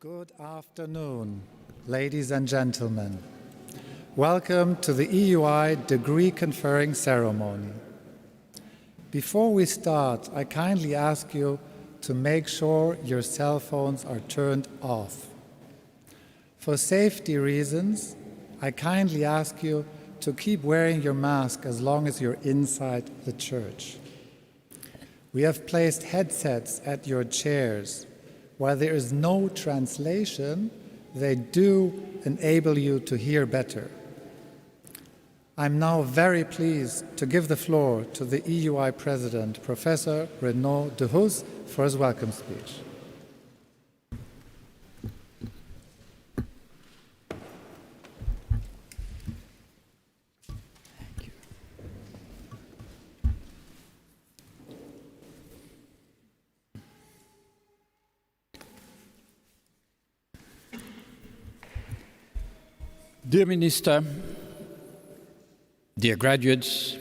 Good afternoon, ladies and gentlemen. Welcome to the EUI degree conferring ceremony. Before we start, I kindly ask you to make sure your cell phones are turned off. For safety reasons, I kindly ask you to keep wearing your mask as long as you're inside the church. We have placed headsets at your chairs. While there is no translation, they do enable you to hear better. I'm now very pleased to give the floor to the EUI President, Professor Renaud Dehus, for his welcome speech. Dear Minister, dear graduates,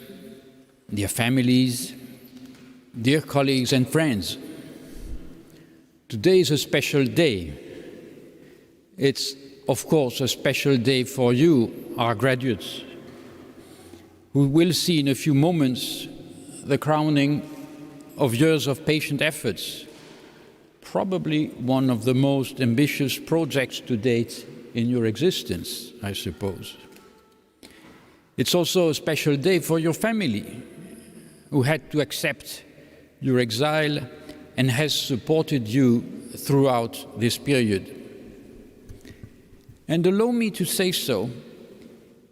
dear families, dear colleagues and friends, today is a special day. It's, of course, a special day for you, our graduates, who will see in a few moments the crowning of years of patient efforts, probably one of the most ambitious projects to date in your existence, I suppose. It's also a special day for your family, who had to accept your exile and has supported you throughout this period. And allow me to say so,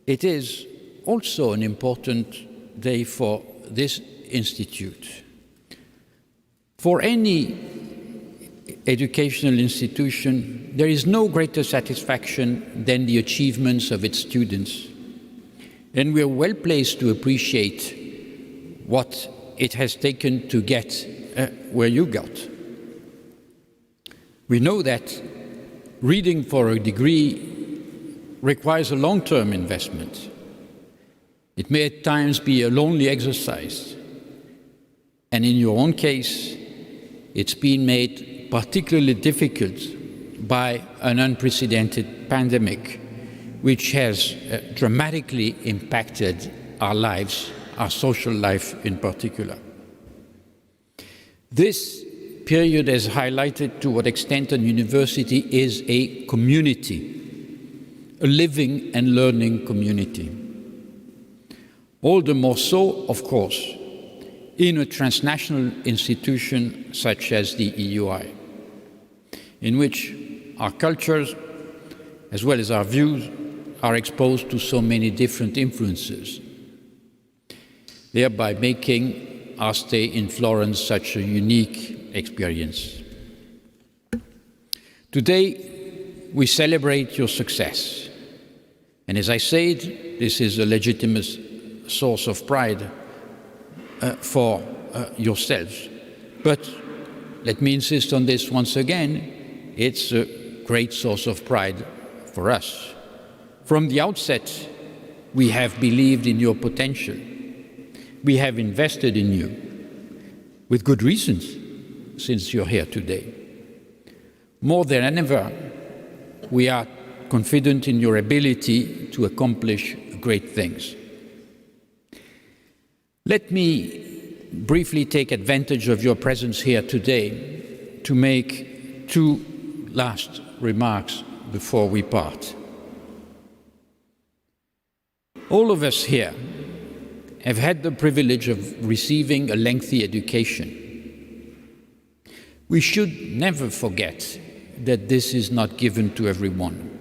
it is also an important day for this institute. For any educational institution, there is no greater satisfaction than the achievements of its students. And we are well placed to appreciate what it has taken to get where you got. We know that reading for a degree requires a long-term investment. It may at times be a lonely exercise. And in your own case, it's been made particularly difficult by an unprecedented pandemic, which has dramatically impacted our lives, our social life in particular. This period has highlighted to what extent a university is a community, a living and learning community. All the more so, of course, in a transnational institution such as the EUI, in which our cultures, as well as our views, are exposed to so many different influences, thereby making our stay in Florence such a unique experience. Today, we celebrate your success. And as I said, this is a legitimate source of pride for yourselves. But let me insist on this once again, it's a great source of pride for us. From the outset, we have believed in your potential. We have invested in you, with good reasons, since you're here today. More than ever, we are confident in your ability to accomplish great things. Let me briefly take advantage of your presence here today to make two last remarks before we part. All of us here have had the privilege of receiving a lengthy education. We should never forget that this is not given to everyone.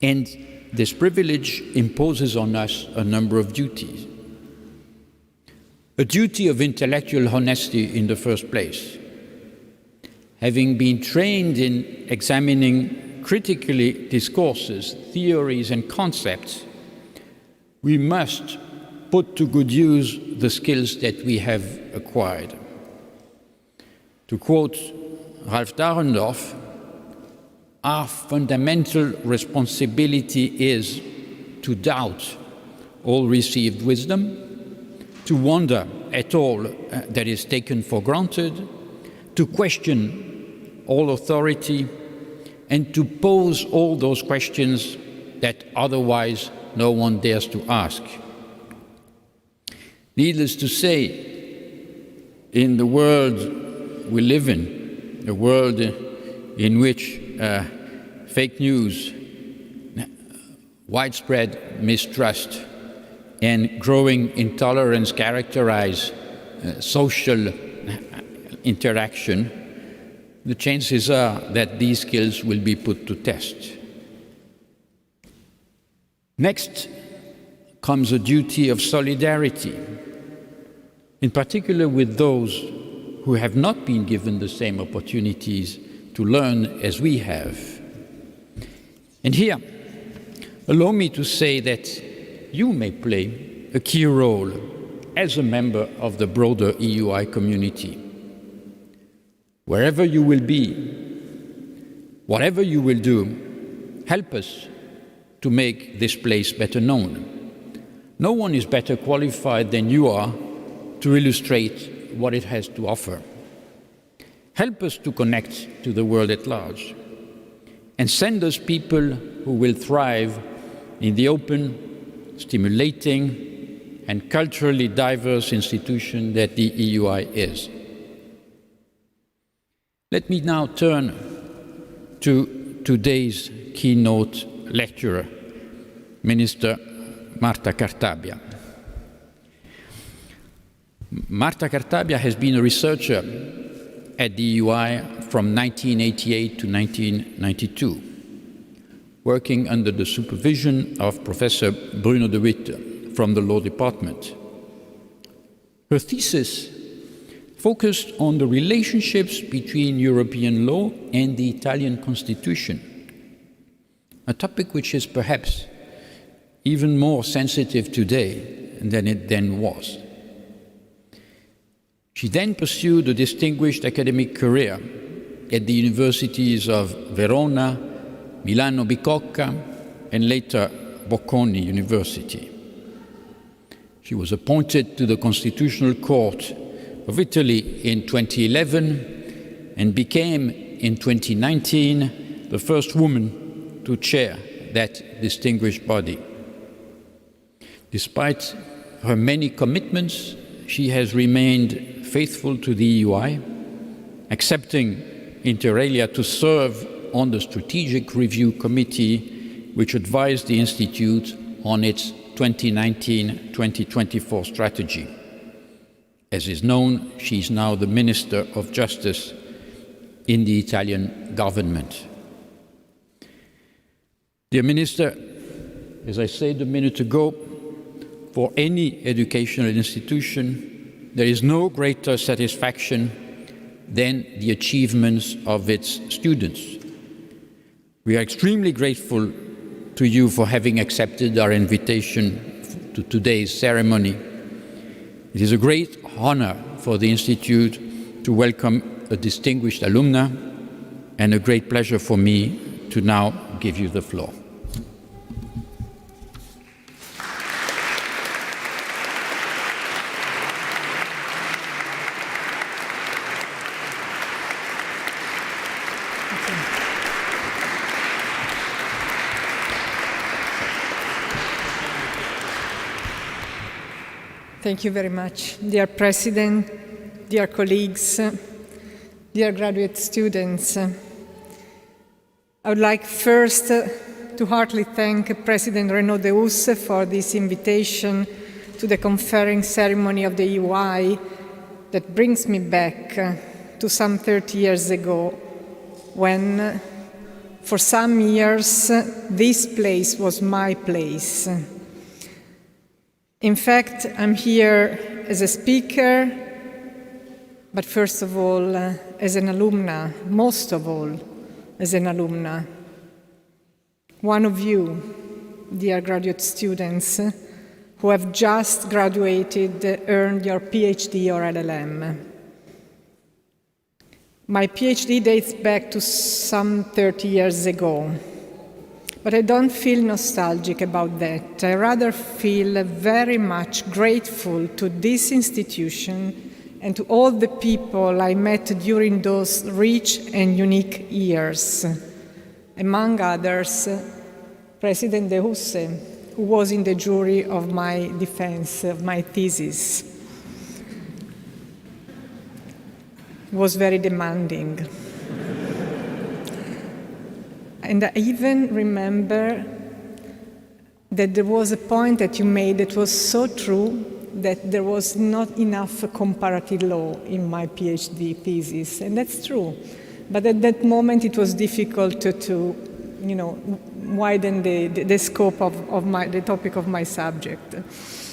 And this privilege imposes on us a number of duties. A duty of intellectual honesty in the first place. Having been trained in examining critically discourses, theories, and concepts, we must put to good use the skills that we have acquired. To quote Ralph Dahrendorf, our fundamental responsibility is to doubt all received wisdom, to wonder at all that is taken for granted, to question all authority, and to pose all those questions that otherwise no one dares to ask. Needless to say, in the world we live in, a world in which fake news, widespread mistrust, and growing intolerance characterize social interaction, the chances are that these skills will be put to test. Next comes a duty of solidarity, in particular with those who have not been given the same opportunities to learn as we have. And here, allow me to say that you may play a key role as a member of the broader EUI community. Wherever you will be, whatever you will do, help us to make this place better known. No one is better qualified than you are to illustrate what it has to offer. Help us to connect to the world at large, and send us people who will thrive in the open, stimulating, and culturally diverse institution that the EUI is. Let me now turn to today's keynote lecturer, Minister Marta Cartabia. Marta Cartabia has been a researcher at the EUI from 1988 to 1992, working under the supervision of Professor Bruno de Witte from the Law Department. Her thesis focused on the relationships between European law and the Italian Constitution, a topic which is perhaps even more sensitive today than it then was. She then pursued a distinguished academic career at the universities of Verona, Milano Bicocca, and later Bocconi University. She was appointed to the Constitutional Court of Italy in 2011 and became, in 2019, the first woman to chair that distinguished body. Despite her many commitments, she has remained faithful to the EUI, accepting inter alia to serve on the Strategic Review Committee, which advised the Institute on its 2019-2024 strategy. As is known, she is now the Minister of Justice in the Italian government. Dear Minister, as I said a minute ago, for any educational institution, there is no greater satisfaction than the achievements of its students. We are extremely grateful to you for having accepted our invitation to today's ceremony. It is a great honor for the Institute to welcome a distinguished alumna, and a great pleasure for me to now give you the floor. Thank you very much, dear President, dear colleagues, dear graduate students. I would like first to heartily thank President Renaud Deusse for this invitation to the conferring ceremony of the EUI that brings me back to some 30 years ago when, for some years, this place was my place. In fact, I'm here as a speaker, but first of all, as an alumna, most of all, as an alumna. One of you, dear graduate students, who have just graduated, earned your PhD or LLM. My PhD dates back to some 30 years ago. But I don't feel nostalgic about that. I rather feel very much grateful to this institution and to all the people I met during those rich and unique years. Among others, President de Husse, who was in the jury of my defense, of my thesis, was very demanding. And I even remember that there was a point that you made that was so true, that there was not enough comparative law in my PhD thesis, and that's true. But at that moment, it was difficult to widen the scope of the topic of my subject.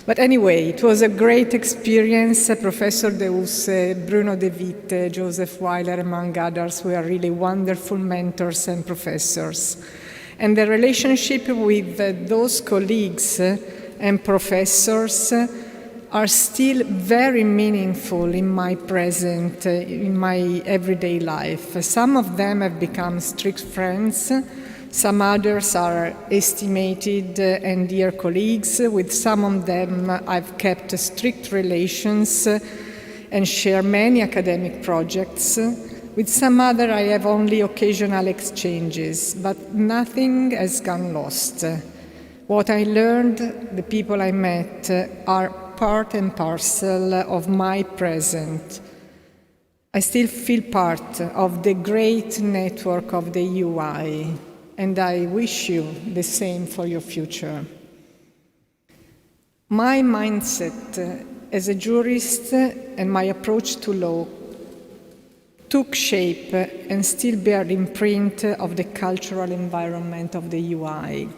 But anyway, it was a great experience. Professor De Husse, Bruno De Witte, Joseph Weiler, among others, were really wonderful mentors and professors. And the relationship with those colleagues and professors are still very meaningful in my present, in my everyday life. Some of them have become strict friends. Some others are estimated and dear colleagues. With some of them, I've kept strict relations and share many academic projects. With some other, I have only occasional exchanges, but nothing has gone lost. What I learned, the people I met, are part and parcel of my present. I still feel part of the great network of the EUI, and I wish you the same for your future. My mindset as a jurist and my approach to law took shape and still bear the imprint of the cultural environment of the EUI.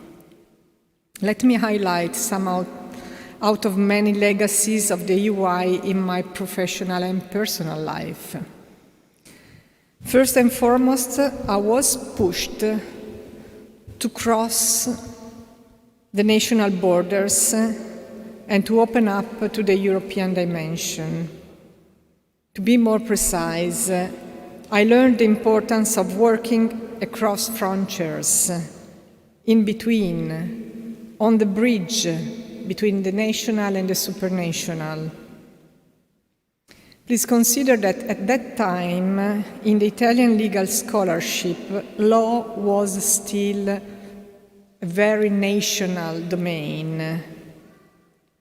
Let me highlight some out of many legacies of the EUI in my professional and personal life. First and foremost, I was pushed to cross the national borders and to open up to the European dimension. To be more precise, I learned the importance of working across frontiers, in between, on the bridge between the national and the supranational. Please consider that at that time, in the Italian legal scholarship, law was still a very national domain,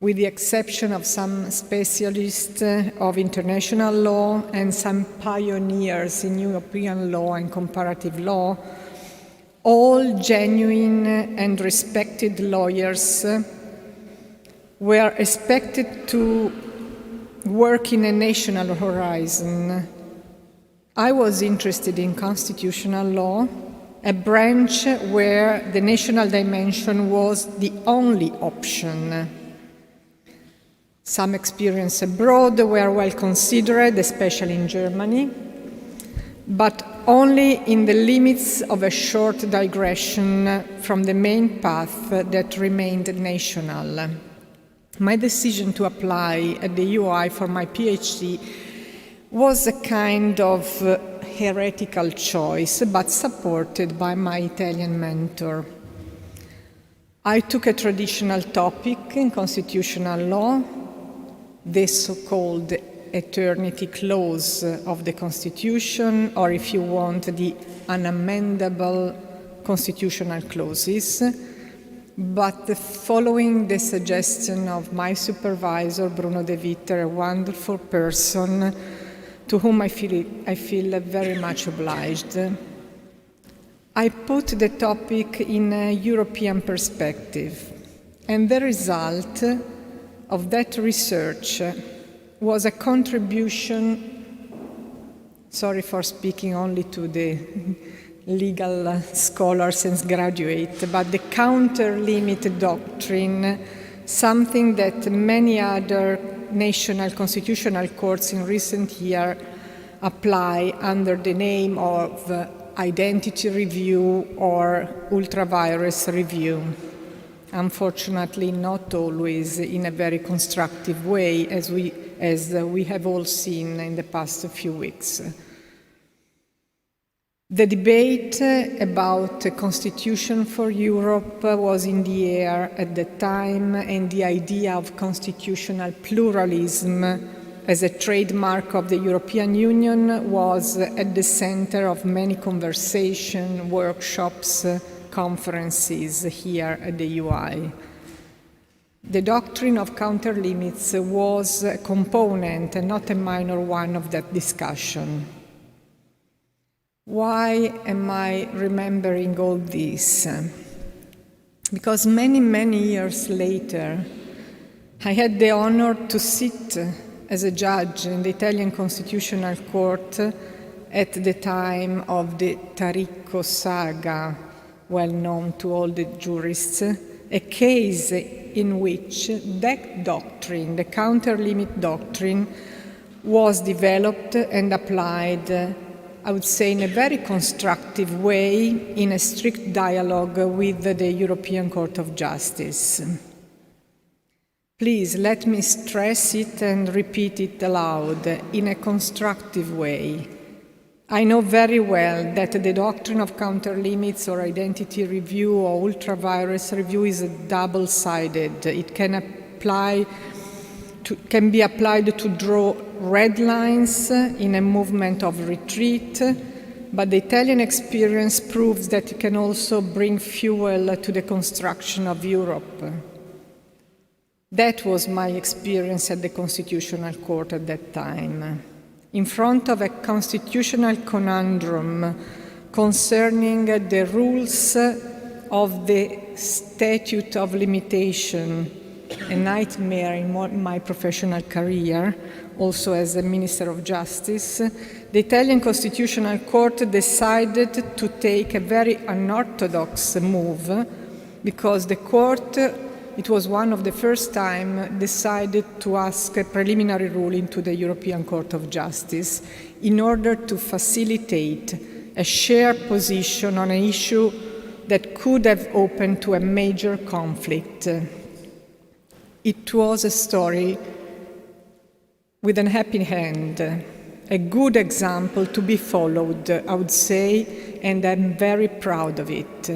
with the exception of some specialists of international law and some pioneers in European law and comparative law. All genuine and respected lawyers were expected to work in a national horizon. I was interested in constitutional law, a branch where the national dimension was the only option. Some experience abroad were well considered, especially in Germany, but only in the limits of a short digression from the main path that remained national. My decision to apply at the EUI for my PhD was a kind of heretical choice, but supported by my Italian mentor. I took a traditional topic in constitutional law, the so-called eternity clause of the Constitution, or if you want, the unamendable constitutional clauses. But following the suggestion of my supervisor, Bruno De Witte, a wonderful person to whom I feel very much obliged, I put the topic in a European perspective. And the result of that research was a contribution, sorry for speaking only to the legal scholars and graduates, but the counter-limit doctrine, something that many other national constitutional courts in recent years apply under the name of identity review or ultra-vires review. Unfortunately, not always in a very constructive way, as we have all seen in the past few weeks. The debate about a constitution for Europe was in the air at the time, and the idea of constitutional pluralism as a trademark of the European Union, was at the center of many conversations, workshops, conferences here at the EUI. The doctrine of counter-limits was a component, and not a minor one, of that discussion. Why am I remembering all this? Because many, many years later, I had the honor to sit as a judge in the Italian Constitutional Court at the time of the Taricco saga, well known to all the jurists, a case in which that doctrine, the counter-limit doctrine, was developed and applied, I would say, in a very constructive way, in a strict dialogue with the European Court of Justice. Please let me stress it and repeat it aloud, in a constructive way. I know very well that the doctrine of counter-limits or identity review or ultra-virus review is double-sided. It can be applied to draw red lines in a movement of retreat, but the Italian experience proves that it can also bring fuel to the construction of Europe. That was my experience at the Constitutional Court at that time. In front of a constitutional conundrum concerning the rules of the statute of limitation, a nightmare in my professional career, also as a Minister of Justice, the Italian Constitutional Court decided to take a very unorthodox move, because the court, it was one of the first time, decided to ask a preliminary ruling to the European Court of Justice in order to facilitate a shared position on an issue that could have opened to a major conflict. It was a story with a happy end, a good example to be followed, I would say, and I'm very proud of it.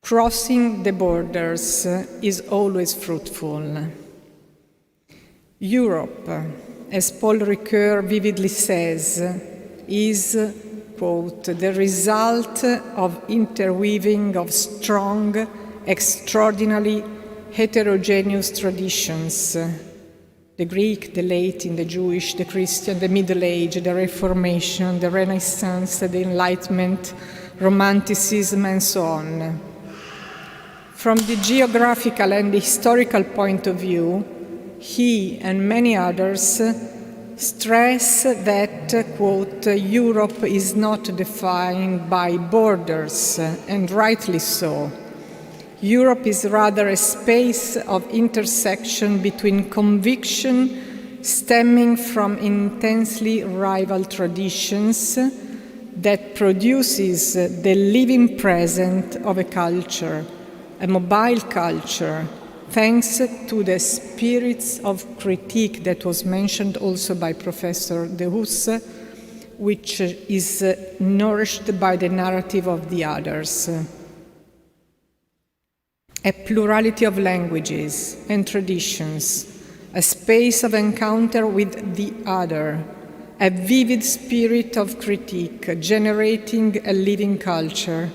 Crossing the borders is always fruitful. Europe, as Paul Ricoeur vividly says, is, quote, the result of interweaving of strong, extraordinarily heterogeneous traditions. The Greek, the Latin, the Jewish, the Christian, the Middle Age, the Reformation, the Renaissance, the Enlightenment, Romanticism, and so on. From the geographical and the historical point of view, he and many others stress that, quote, Europe is not defined by borders, and rightly so. Europe is rather a space of intersection between conviction stemming from intensely rival traditions that produces the living present of a culture, a mobile culture, thanks to the spirits of critique that was mentioned also by Professor De Huss, which is nourished by the narrative of the others. A plurality of languages and traditions, a space of encounter with the other, a vivid spirit of critique generating a living culture.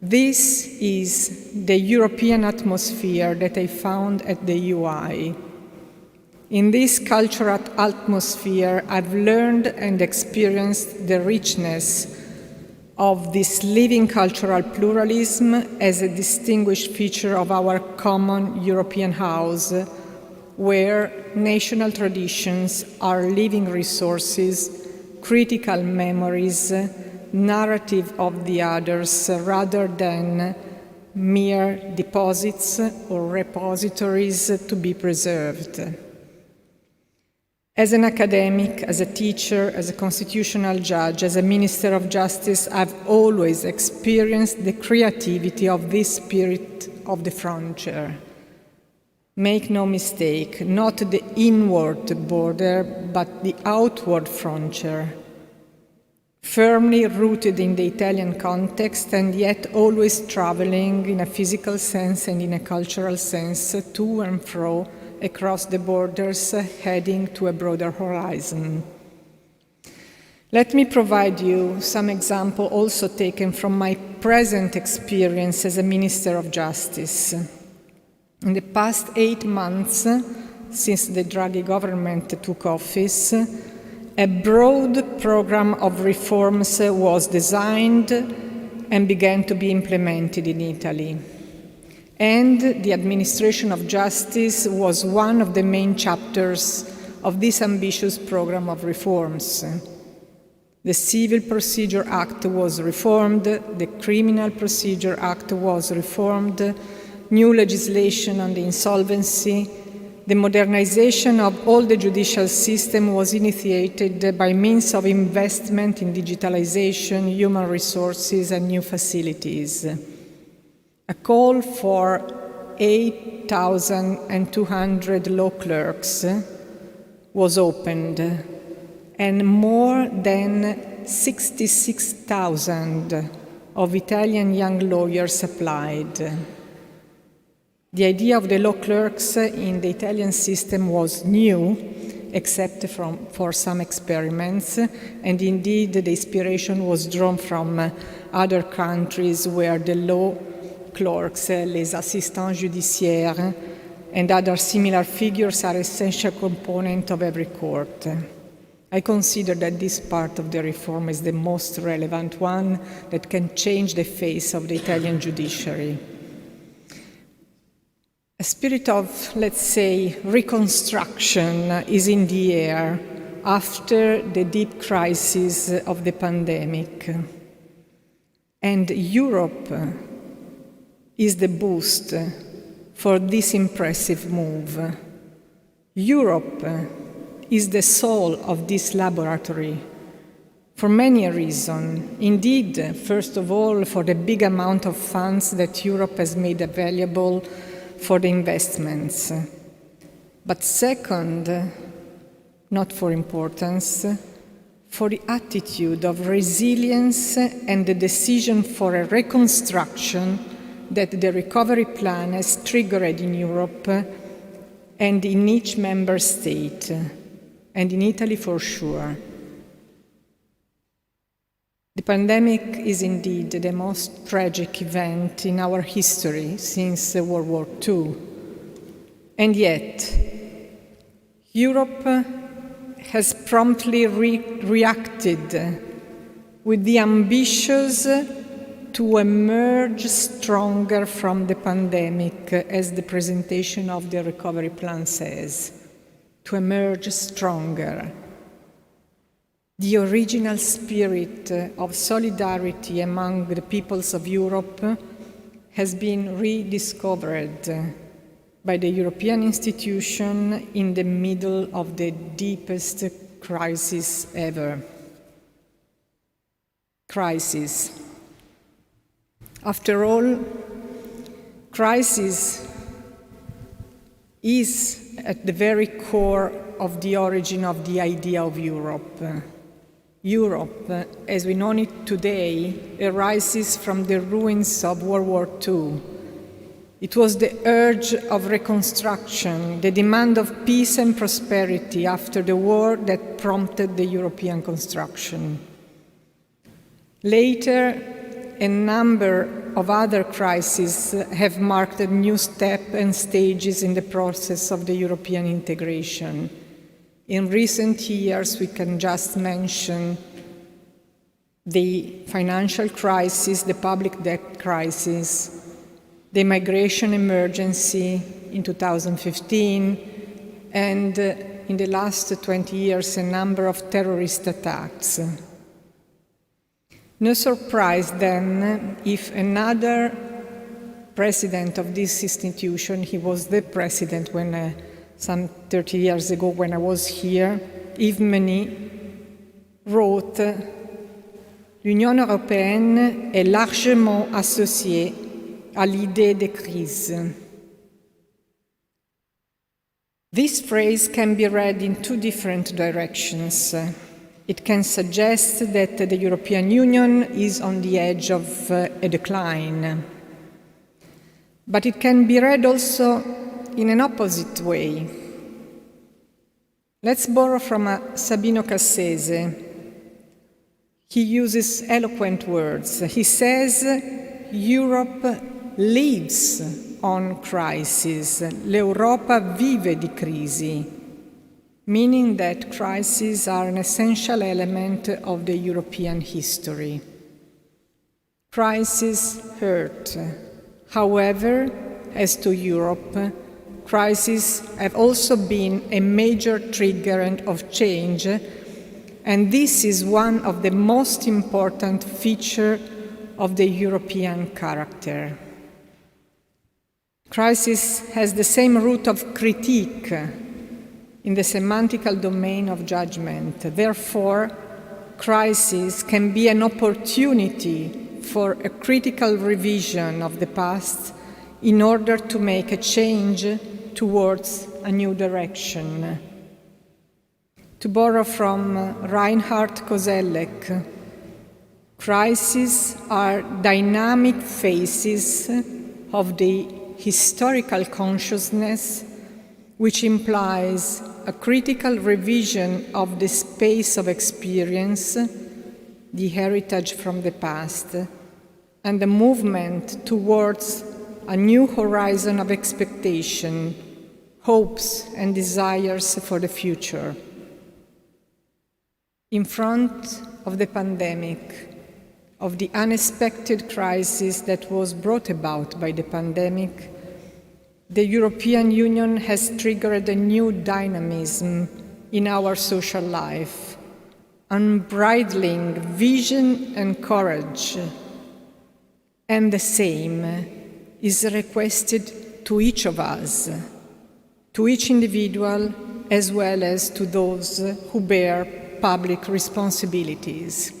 This is the European atmosphere that I found at the EUI. In this cultural atmosphere, I've learned and experienced the richness of this living cultural pluralism as a distinguished feature of our common European house, where national traditions are living resources, critical memories, narrative of the others, rather than mere deposits or repositories to be preserved. As an academic, as a teacher, as a constitutional judge, as a Minister of Justice, I've always experienced the creativity of this spirit of the frontier. Make no mistake, not the inward border, but the outward frontier. Firmly rooted in the Italian context, and yet always traveling in a physical sense and in a cultural sense to and fro across the borders, heading to a broader horizon. Let me provide you some examples also taken from my present experience as a Minister of Justice. In the past 8 months, since the Draghi government took office, a broad program of reforms was designed and began to be implemented in Italy. And the administration of justice was one of the main chapters of this ambitious program of reforms. The Civil Procedure Act was reformed, the Criminal Procedure Act was reformed, new legislation on the insolvency, the modernization of all the judicial system was initiated by means of investment in digitalization, human resources, and new facilities. A call for 8,200 law clerks was opened, and more than 66,000 of Italian young lawyers applied. The idea of the law clerks in the Italian system was new, except for some experiments, and indeed the inspiration was drawn from other countries where the law clerks, les assistants judiciaires, and other similar figures are essential component of every court. I consider that this part of the reform is the most relevant one that can change the face of the Italian judiciary. A spirit of, let's say, reconstruction is in the air after the deep crisis of the pandemic. And Europe is the boost for this impressive move. Europe is the soul of this laboratory for many reasons. Indeed, first of all, for the big amount of funds that Europe has made available for the investments. But second, not for importance, for the attitude of resilience and the decision for a reconstruction that the recovery plan has triggered in Europe and in each member state, and in Italy for sure. The pandemic is indeed the most tragic event in our history since World War II. And yet, Europe has promptly reacted with the ambitions to emerge stronger from the pandemic, as the presentation of the recovery plan says, to emerge stronger. The original spirit of solidarity among the peoples of Europe has been rediscovered by the European institution in the middle of the deepest crisis ever. Crisis. After all, crisis is at the very core of the origin of the idea of Europe. Europe, as we know it today, arises from the ruins of World War II. It was the urge of reconstruction, the demand of peace and prosperity after the war that prompted the European construction. Later, a number of other crises have marked a new step and stages in the process of the European integration. In recent years, we can just mention the financial crisis, the public debt crisis, the migration emergency in 2015, and in the last 20 years, a number of terrorist attacks. No surprise then if another president of this institution, he was the president when some 30 years ago when I was here, Yves Meny, wrote "L'Union européenne est largement associée à l'idée de crise." This phrase can be read in two different directions. It can suggest that the European Union is on the edge of a decline. But it can be read also in an opposite way. Let's borrow from Sabino Cassese. He uses eloquent words. He says, Europe lives on crisis. L'Europa vive di crisi, meaning that crises are an essential element of the European history. Crises hurt. However, as to Europe, crises have also been a major triggerant of change, and this is one of the most important features of the European character. Crisis has the same root of critique in the semantical domain of judgment. Therefore, crisis can be an opportunity for a critical revision of the past in order to make a change towards a new direction. To borrow from Reinhard Koselleck, crises are dynamic phases of the historical consciousness, which implies a critical revision of the space of experience, the heritage from the past, and the movement towards a new horizon of expectation, hopes and desires for the future. In front of the pandemic, of the unexpected crisis that was brought about by the pandemic, the European Union has triggered a new dynamism in our social life, unbridling vision and courage. And the same is requested to each of us, to each individual, as well as to those who bear public responsibilities.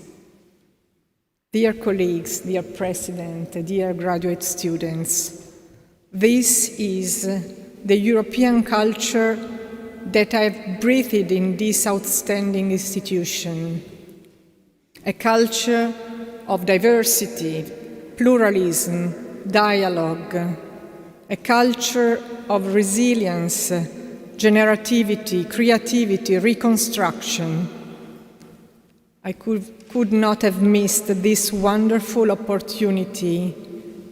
Dear colleagues, dear President, dear graduate students, this is the European culture that I've breathed in this outstanding institution, a culture of diversity, pluralism, dialogue, a culture of resilience, generativity, creativity, reconstruction. I could not have missed this wonderful opportunity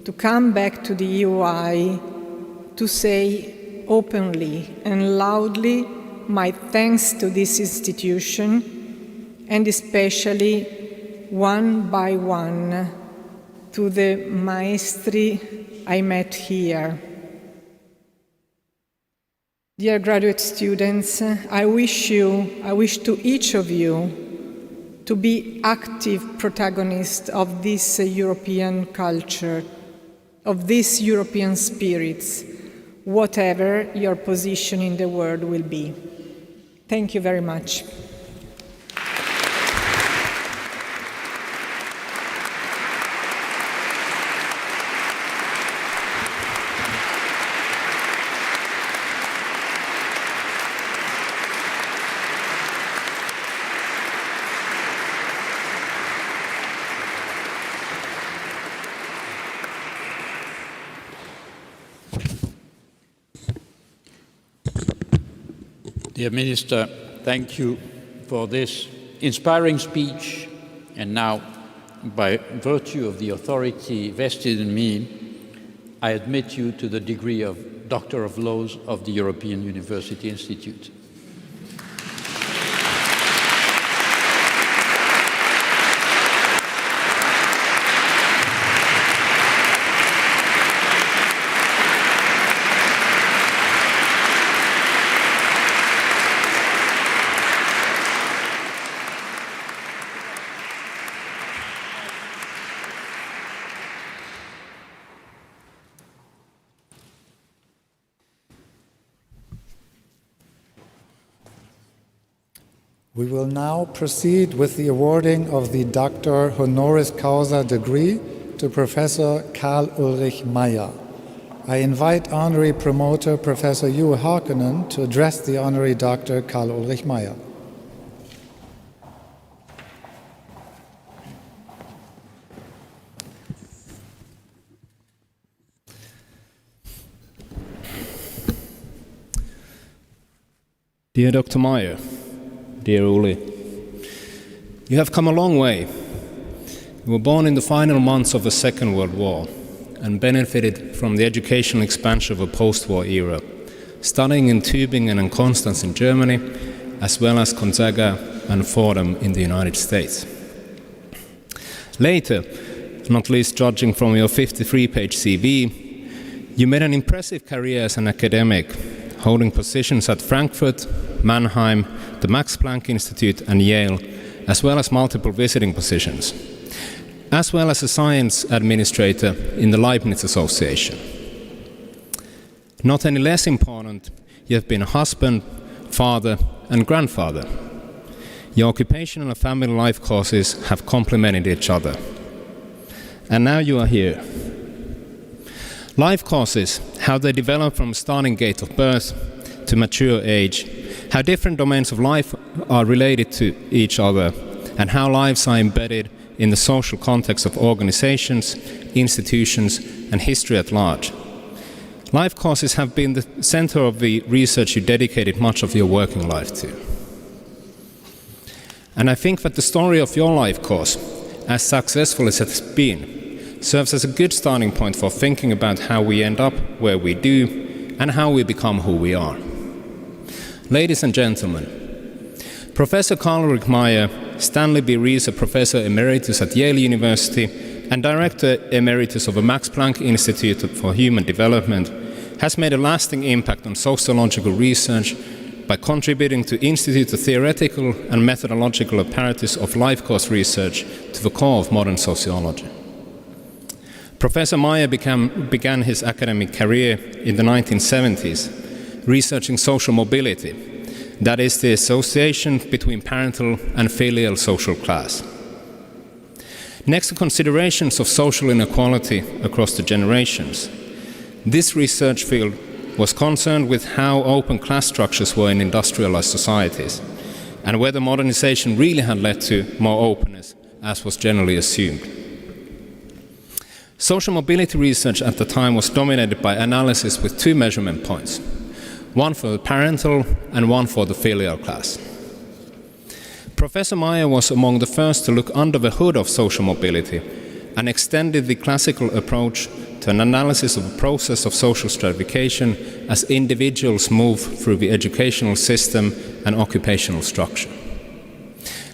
to come back to the EUI to say openly and loudly my thanks to this institution, and especially one by one to the maestri I met here. Dear graduate students, I wish to each of you to be active protagonists of this European culture, of these European spirits, whatever your position in the world will be. Thank you very much. Dear Minister, thank you for this inspiring speech. And now, by virtue of the authority vested in me, I admit you to the degree of Doctor of Laws of the European University Institute. We will now proceed with the awarding of the Doctor Honoris Causa degree to Professor Karl Ulrich Meyer. I invite Honorary Promoter Professor Juho Haakkonen to address the Honorary Dr. Karl Ulrich Meyer. Dear Dr. Meyer, dear Uli, you have come a long way. You were born in the final months of the Second World War and benefited from the educational expansion of a post-war era, studying in Tübingen and Konstanz in Germany, as well as Gonzaga and Fordham in the United States. Later, not least judging from your 53-page CV, you made an impressive career as an academic, holding positions at Frankfurt, Mannheim, the Max Planck Institute and Yale, as well as multiple visiting positions, as well as a science administrator in the Leibniz Association. Not any less important, you have been a husband, father, and grandfather. Your occupational and family life courses have complemented each other. And now you are here. Life courses, how they develop from starting gate of birth to mature age, how different domains of life are related to each other, and how lives are embedded in the social context of organizations, institutions, and history at large. Life courses have been the center of the research you dedicated much of your working life to. And I think that the story of your life course, as successful as it has been, serves as a good starting point for thinking about how we end up where we do and how we become who we are. Ladies and gentlemen, Professor Ulrich Meyer, Stanley B. Rees, a Professor Emeritus at Yale University and Director Emeritus of the Max Planck Institute for Human Development, has made a lasting impact on sociological research by contributing to institute the theoretical and methodological apparatus of life course research to the core of modern sociology. Professor Meyer began his academic career in the 1970s, researching social mobility, that is, the association between parental and filial social class. Next to considerations of social inequality across the generations, this research field was concerned with how open class structures were in industrialized societies, and whether modernization really had led to more openness, as was generally assumed. Social mobility research at the time was dominated by analysis with two measurement points, one for the parental and one for the filial class. Professor Meyer was among the first to look under the hood of social mobility and extended the classical approach to an analysis of the process of social stratification as individuals move through the educational system and occupational structure.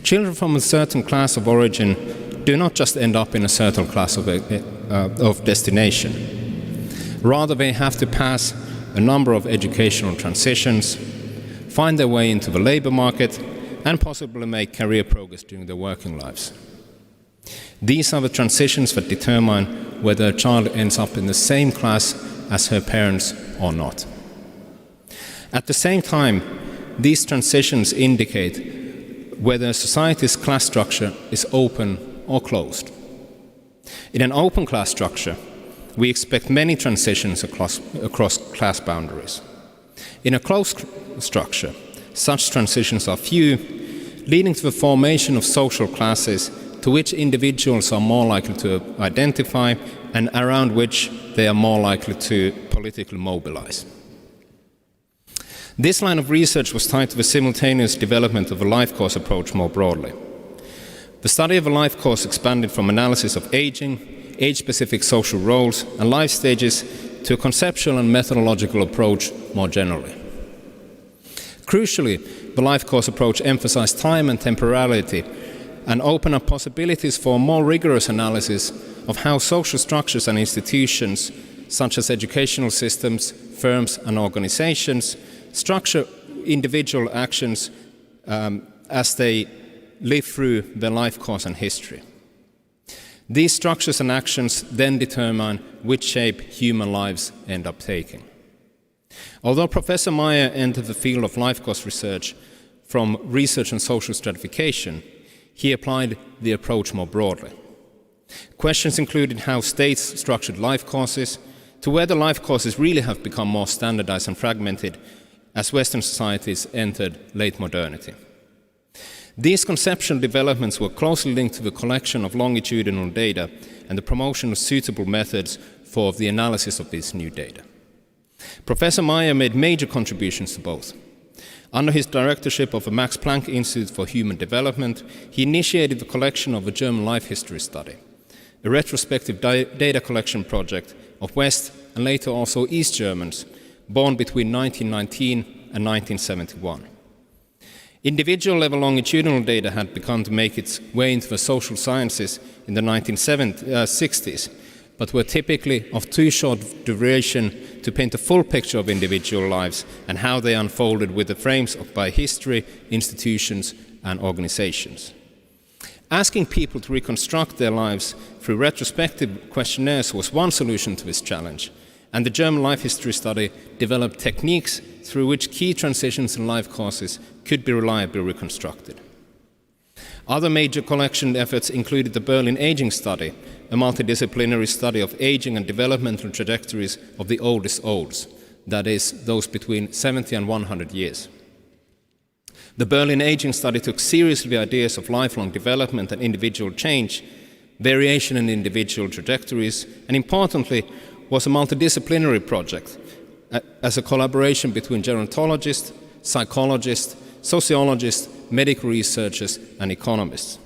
Children from a certain class of origin do not just end up in a certain class of destination. Rather, they have to pass a number of educational transitions, find their way into the labor market, and possibly make career progress during their working lives. These are the transitions that determine whether a child ends up in the same class as her parents or not. At the same time, these transitions indicate whether a society's class structure is open or closed. In an open class structure, we expect many transitions across class boundaries. In a closed structure, such transitions are few, leading to the formation of social classes to which individuals are more likely to identify and around which they are more likely to politically mobilize. This line of research was tied to the simultaneous development of a life course approach more broadly. The study of a life course expanded from analysis of aging, age-specific social roles, and life stages to a conceptual and methodological approach more generally. Crucially, the life course approach emphasized time and temporality and opened up possibilities for a more rigorous analysis of how social structures and institutions, such as educational systems, firms, and organizations, structure individual actions as they live through their life course and history. These structures and actions then determine which shape human lives end up taking. Although Professor Meyer entered the field of life course research from research on social stratification, he applied the approach more broadly. Questions included how states structured life courses, to whether life courses really have become more standardized and fragmented as Western societies entered late modernity. These conceptual developments were closely linked to the collection of longitudinal data and the promotion of suitable methods for the analysis of this new data. Professor Meyer made major contributions to both. Under his directorship of the Max Planck Institute for Human Development, he initiated the collection of a German life history study, a retrospective data collection project of West and later also East Germans born between 1919 and 1971. Individual-level longitudinal data had begun to make its way into the social sciences in the 1960s, but were typically of too short duration to paint a full picture of individual lives and how they unfolded with the frames by history, institutions, and organizations. Asking people to reconstruct their lives through retrospective questionnaires was one solution to this challenge, and the German life history study developed techniques through which key transitions in life courses could be reliably reconstructed. Other major collection efforts included the Berlin Aging Study, a multidisciplinary study of aging and developmental trajectories of the oldest olds, that is, those between 70 and 100 years. The Berlin Aging Study took seriously the ideas of lifelong development and individual change, variation in individual trajectories, and importantly, was a multidisciplinary project as a collaboration between gerontologists, psychologists, sociologists, medical researchers, and economists.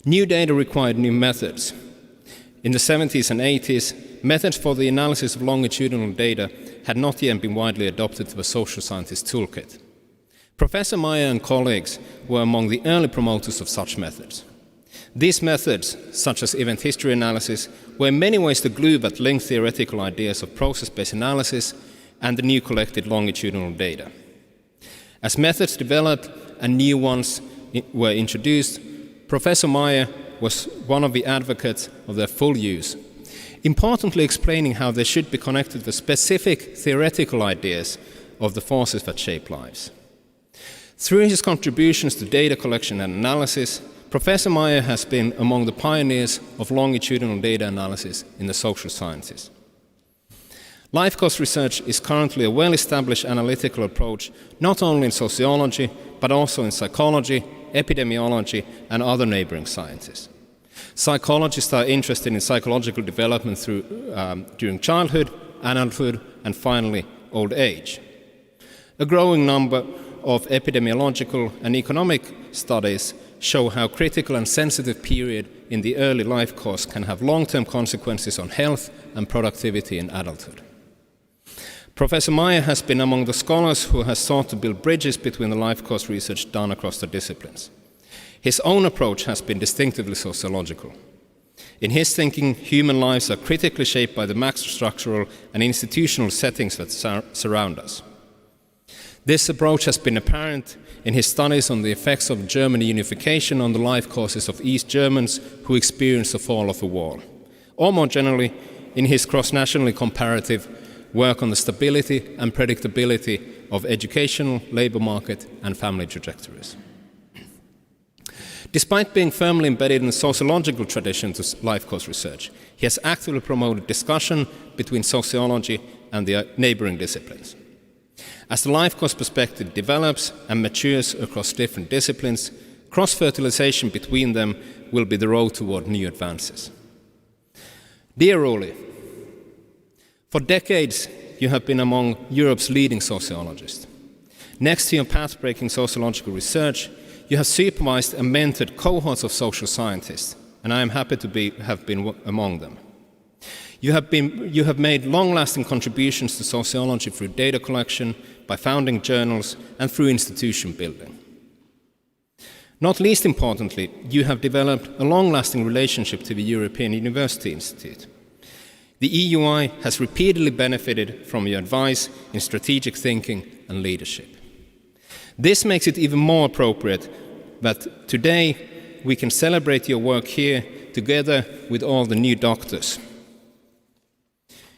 New data required new methods. In the 70s and 80s, methods for the analysis of longitudinal data had not yet been widely adopted to the social scientist toolkit. Professor Meyer and colleagues were among the early promoters of such methods. These methods, such as event history analysis, were in many ways the glue that linked theoretical ideas of process-based analysis and the new collected longitudinal data. As methods developed and new ones were introduced, Professor Meyer was one of the advocates of their full use, importantly explaining how they should be connected to the specific theoretical ideas of the forces that shape lives. Through his contributions to data collection and analysis, Professor Meyer has been among the pioneers of longitudinal data analysis in the social sciences. Life course research is currently a well-established analytical approach not only in sociology, but also in psychology, epidemiology, and other neighboring sciences. Psychologists are interested in psychological development during childhood, adulthood, and finally, old age. A growing number of epidemiological and economic studies show how critical and sensitive period in the early life course can have long-term consequences on health and productivity in adulthood. Professor Meyer has been among the scholars who has sought to build bridges between the life course research done across the disciplines. His own approach has been distinctively sociological. In his thinking, human lives are critically shaped by the macrostructural and institutional settings that surround us. This approach has been apparent in his studies on the effects of German unification on the life courses of East Germans who experienced the fall of the wall, or more generally, in his cross-nationally comparative work on the stability and predictability of educational, labor market, and family trajectories. Despite being firmly embedded in the sociological tradition to life course research, he has actively promoted discussion between sociology and the neighboring disciplines. As the life course perspective develops and matures across different disciplines, cross-fertilization between them will be the road toward new advances. Dear Uli, for decades you have been among Europe's leading sociologists. Next to your path-breaking sociological research, you have supervised and mentored cohorts of social scientists, and I am happy to have been among them. You have made long-lasting contributions to sociology through data collection, by founding journals, and through institution building. Not least importantly, you have developed a long-lasting relationship to the European University Institute. The EUI has repeatedly benefited from your advice in strategic thinking and leadership. This makes it even more appropriate that today we can celebrate your work here together with all the new doctors.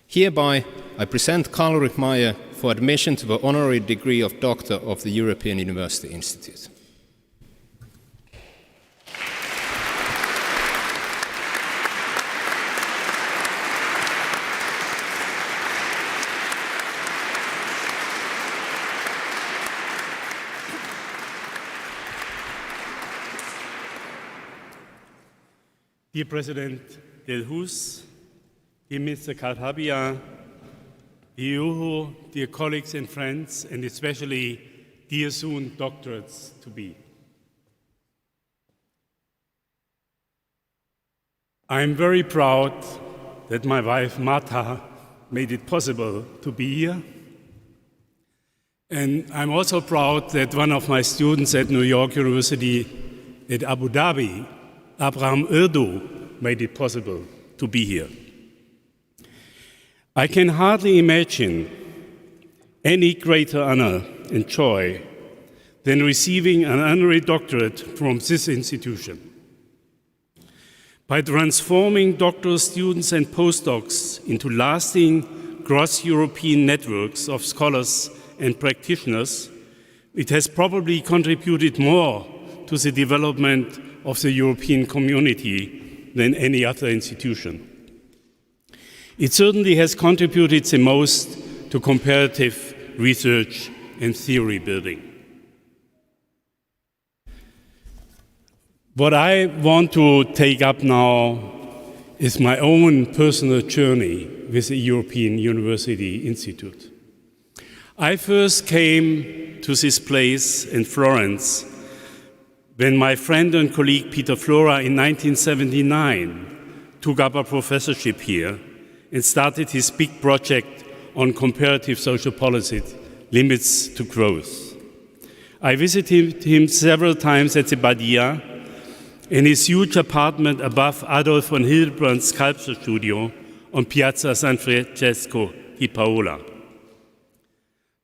Hereby, I present Ulrich for admission to the honorary degree of Doctor of the European University Institute. Dear President Del Hus, dear Mr. Cartabia, dear colleagues and friends, and especially dear soon doctorates to be. I'm very proud that my wife Martha made it possible to be here. And I'm also proud that one of my students at New York University at Abu Dhabi, Abraham Erdo, made it possible to be here. I can hardly imagine any greater honor and joy than receiving an honorary doctorate from this institution. By transforming doctoral students and postdocs into lasting cross-European networks of scholars and practitioners, it has probably contributed more to the development of the European community than any other institution. It certainly has contributed the most to comparative research and theory building. What I want to take up now is my own personal journey with the European University Institute. I first came to this place in Florence when my friend and colleague Peter Flora in 1979 took up a professorship here and started his big project on comparative social policy, limits to growth. I visited him several times at the Badia, in his huge apartment above Adolf von Hildebrandt's sculpture studio on Piazza San Francesco di Paola.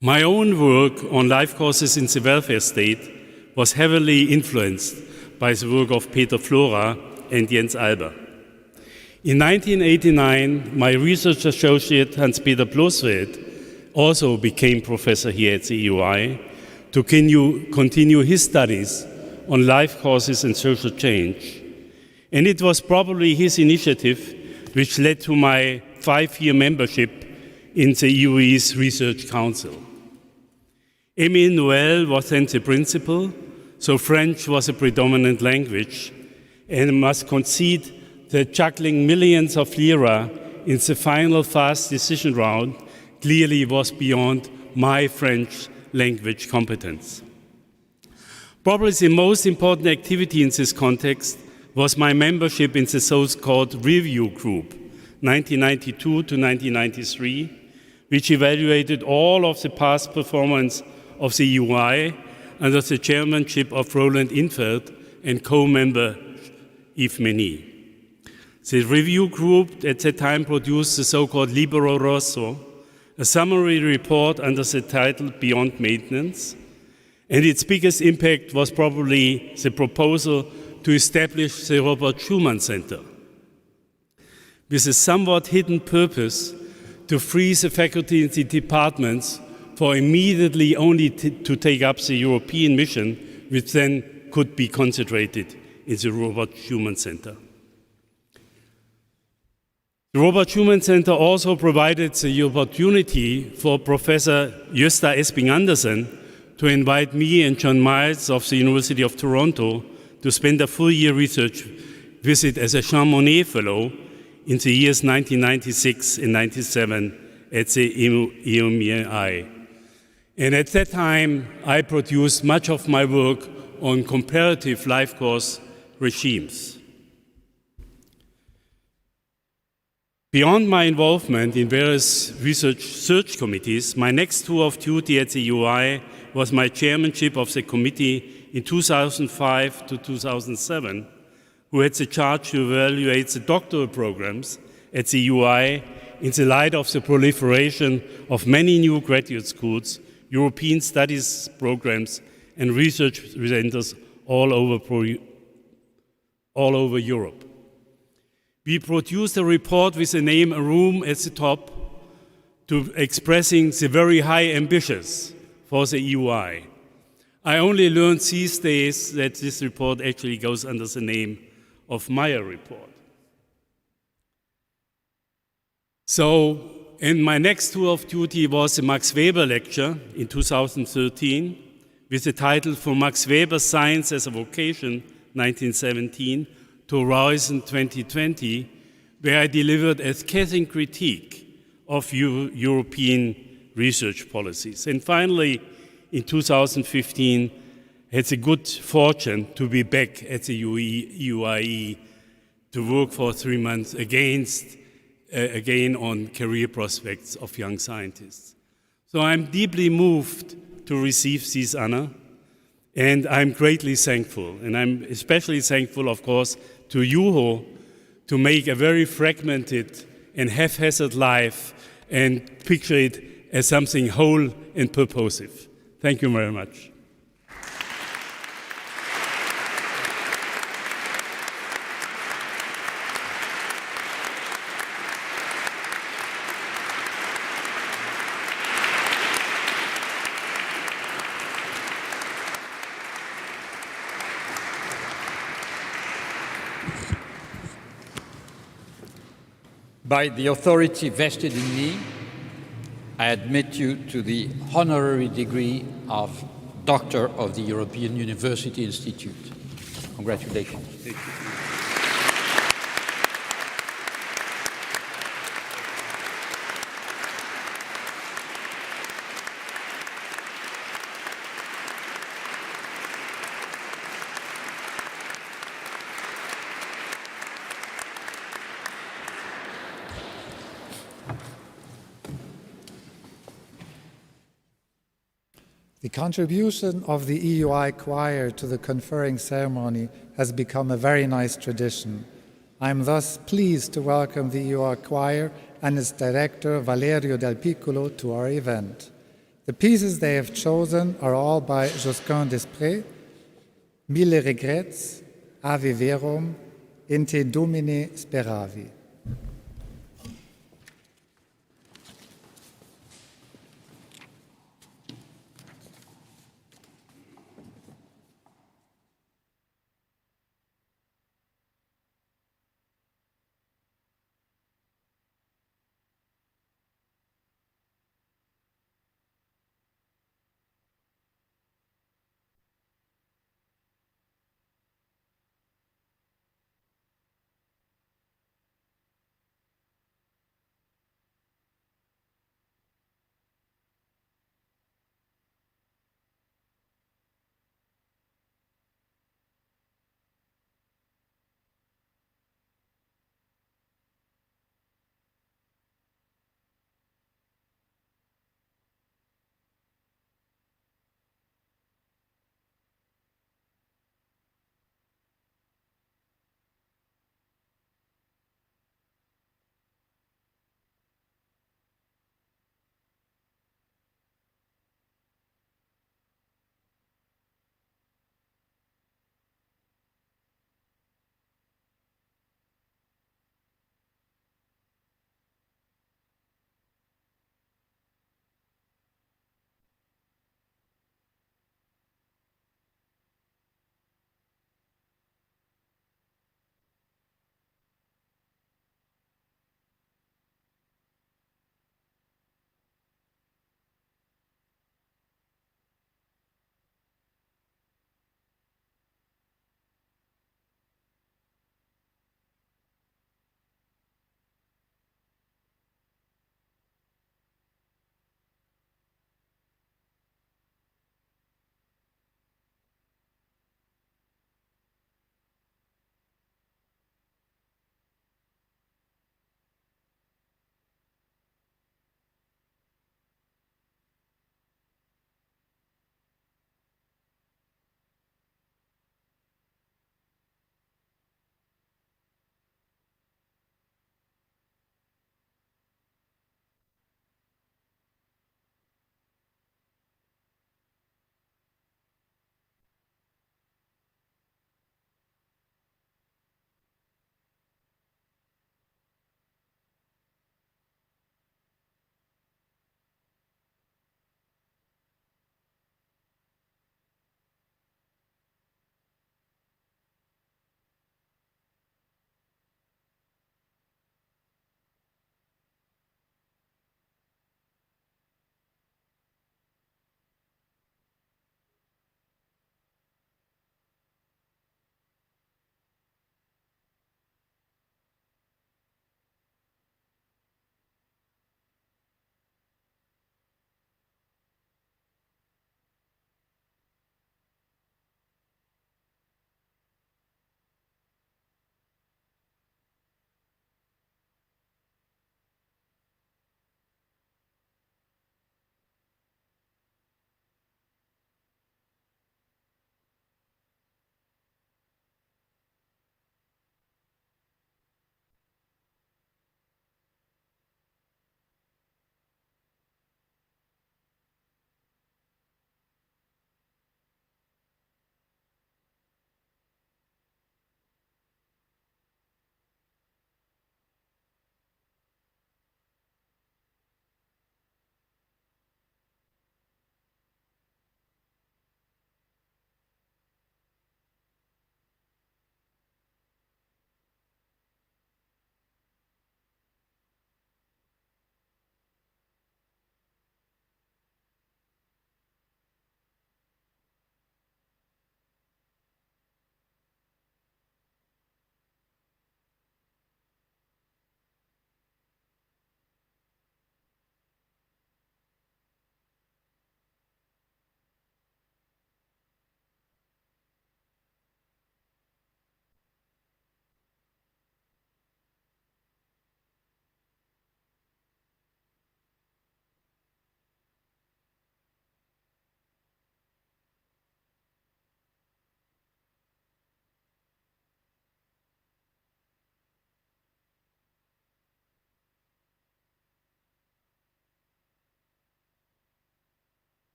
My own work on life courses in the welfare state was heavily influenced by the work of Peter Flora and Jens Alber. In 1989, my research associate Hans-Peter Blosfeld also became professor here at the EUI to continue his studies on life causes and social change. And it was probably his initiative which led to my 5-year membership in the EUI's Research Council. Émile Noël was then the principal, so French was a predominant language, and I must concede that juggling millions of lira in the final fast decision round clearly was beyond my French language competence. Probably the most important activity in this context was my membership in the so-called Review Group, 1992 to 1993, which evaluated all of the past performance of the EUI under the chairmanship of Roland Infeld and co-member Yves Meny. The Review Group at that time produced the so-called Libro Rosso, a summary report under the title Beyond Maintenance, and its biggest impact was probably the proposal to establish the Robert Schuman Center, with a somewhat hidden purpose to free the faculty and the departments for immediately only to take up the European mission, which then could be concentrated in the Robert Schuman Center. The Robert Schuman Center also provided the opportunity for Professor Gösta Esping-Andersen to invite me and John Miles of the University of Toronto to spend a full-year research visit as a Jean Monnet Fellow in the years 1996 and 97 at the EUI. And at that time, I produced much of my work on comparative life course regimes. Beyond my involvement in various research search committees, my next tour of duty at the EUI was my chairmanship of the committee in 2005 to 2007, who had the charge to evaluate the doctoral programs at the EUI in the light of the proliferation of many new graduate schools, European studies programs, and research centers all over Europe. We produced a report with the name A Room at the Top to expressing the very high ambitions for the EUI. I only learned these days that this report actually goes under the name of Meyer Report. So, and my next tour of duty was the Max Weber lecture in 2013 with the title From Max Weber's Science as a Vocation, 1917, to Horizon 2020, where I delivered a scathing critique of European research policies. And finally, in 2015 had the good fortune to be back at the EUI to work for 3 months again on career prospects of young scientists. So I'm deeply moved to receive this honor, and I'm greatly thankful. And I'm especially thankful, of course, to Juho to make a very fragmented and haphazard life and picture it as something whole and purposive. Thank you very much. By the authority vested in me, I admit you to the honorary degree of Doctor of the European University Institute. Congratulations. Thank you. The contribution of the EUI choir to the conferring ceremony has become a very nice tradition. I am thus pleased to welcome the EUI choir and its director Valerio Del Piccolo to our event. The pieces they have chosen are all by Josquin Desprez, Mille Regrets, Ave Verum, In Te Domine Speravi.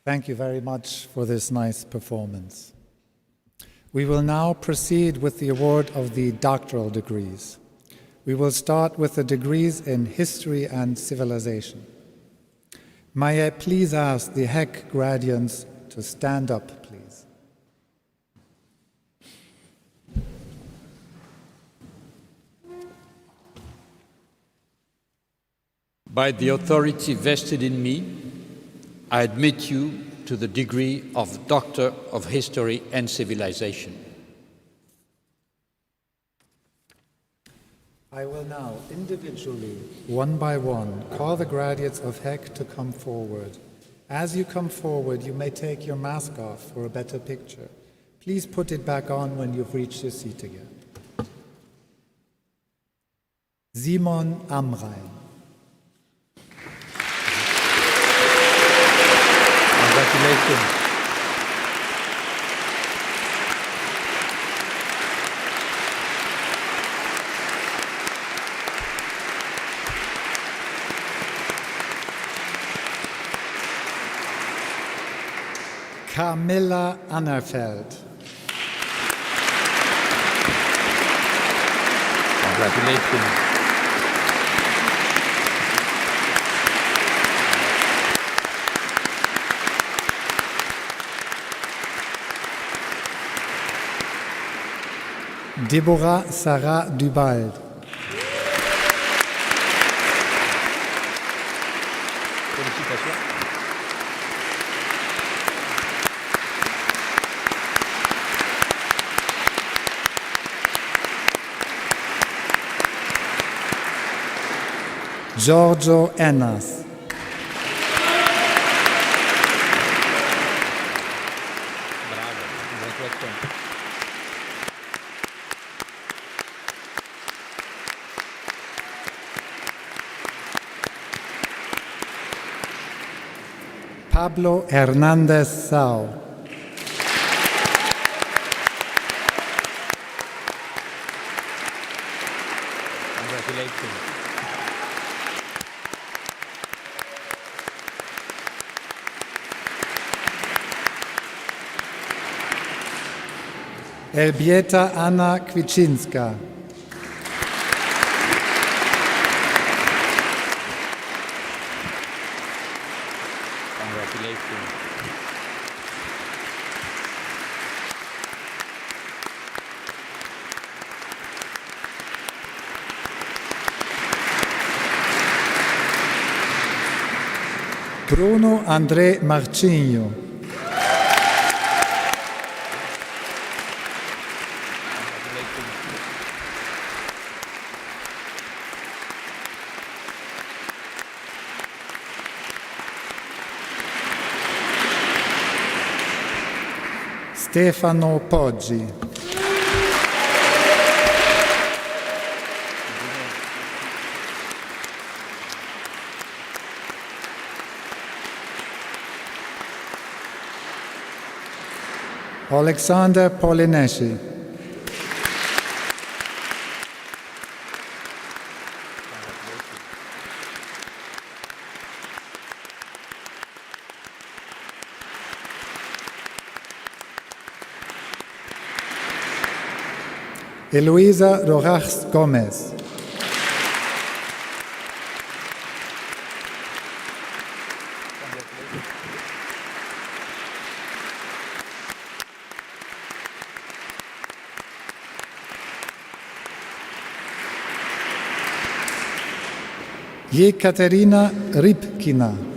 Thank you very much for this nice performance. We will now proceed with the award of the doctoral degrees. We will start with the degrees in History and Civilization. May I please ask the HEC graduates to stand up, please. By the authority vested in me, I admit you to the degree of Doctor of History and Civilization. I will now individually, one by one, call the graduates of HEC to come forward. As you come forward, you may take your mask off for a better picture. Please put it back on when you've reached your seat again. Simon Amrein. Congratulations. Camilla Annerfeld. Congratulations. Deborah Sarah Dubald. Giorgio Enas. Pablo Hernández Sao. Congratulations. Elbieta Anna Kwiczynska. Congratulations. Bruno André Marcinho. Stefano Poggi. Alexander Polineschi. Eloisa Rojas Gomez. Jekaterina Rybkina.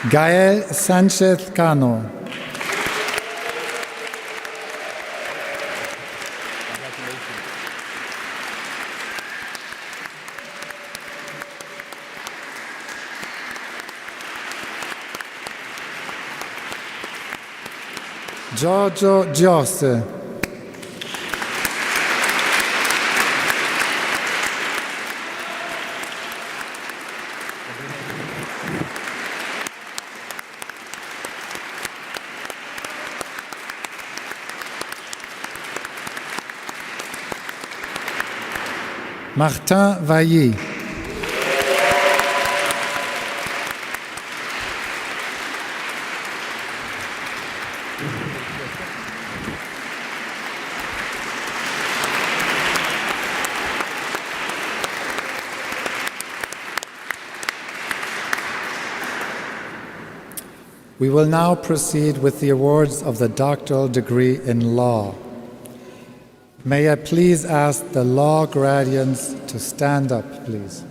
Gael Sanchez Cano. Giorgio Giosse. Martin Vailly. We will now proceed with the awards of the doctoral degree in law. May I please ask the law graduates to stand up, please.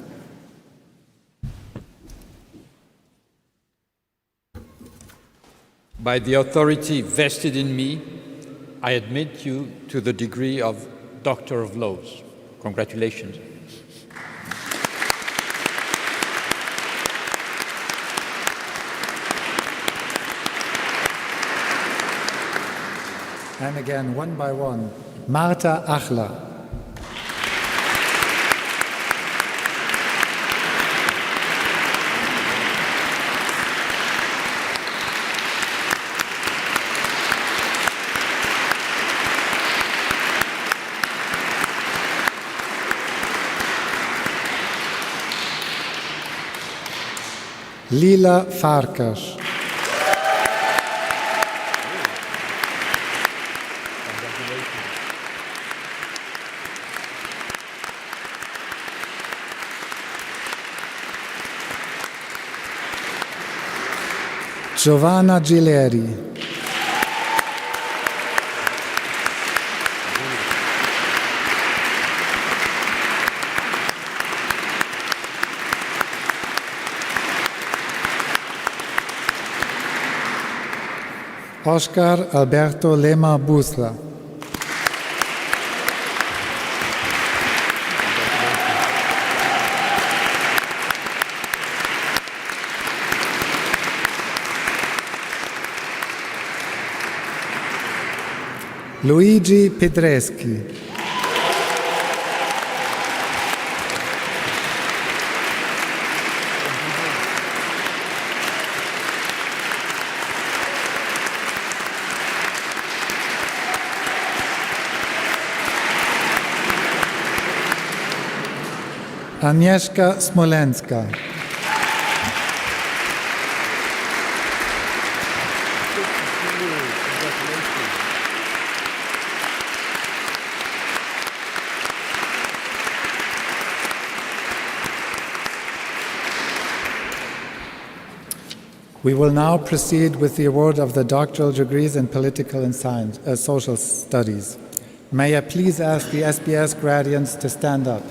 By the authority vested in me, I admit you to the degree of Doctor of Laws. Congratulations. And again, one by one, Marta Achler. Lila Farkas. Giovanna Gileri. Oscar Alberto Lema Busla. Luigi Pedreschi. Agnieszka Smolenska. We will now proceed with the award of the doctoral degrees in political and science, social studies. May I please ask the SBS graduates to stand up.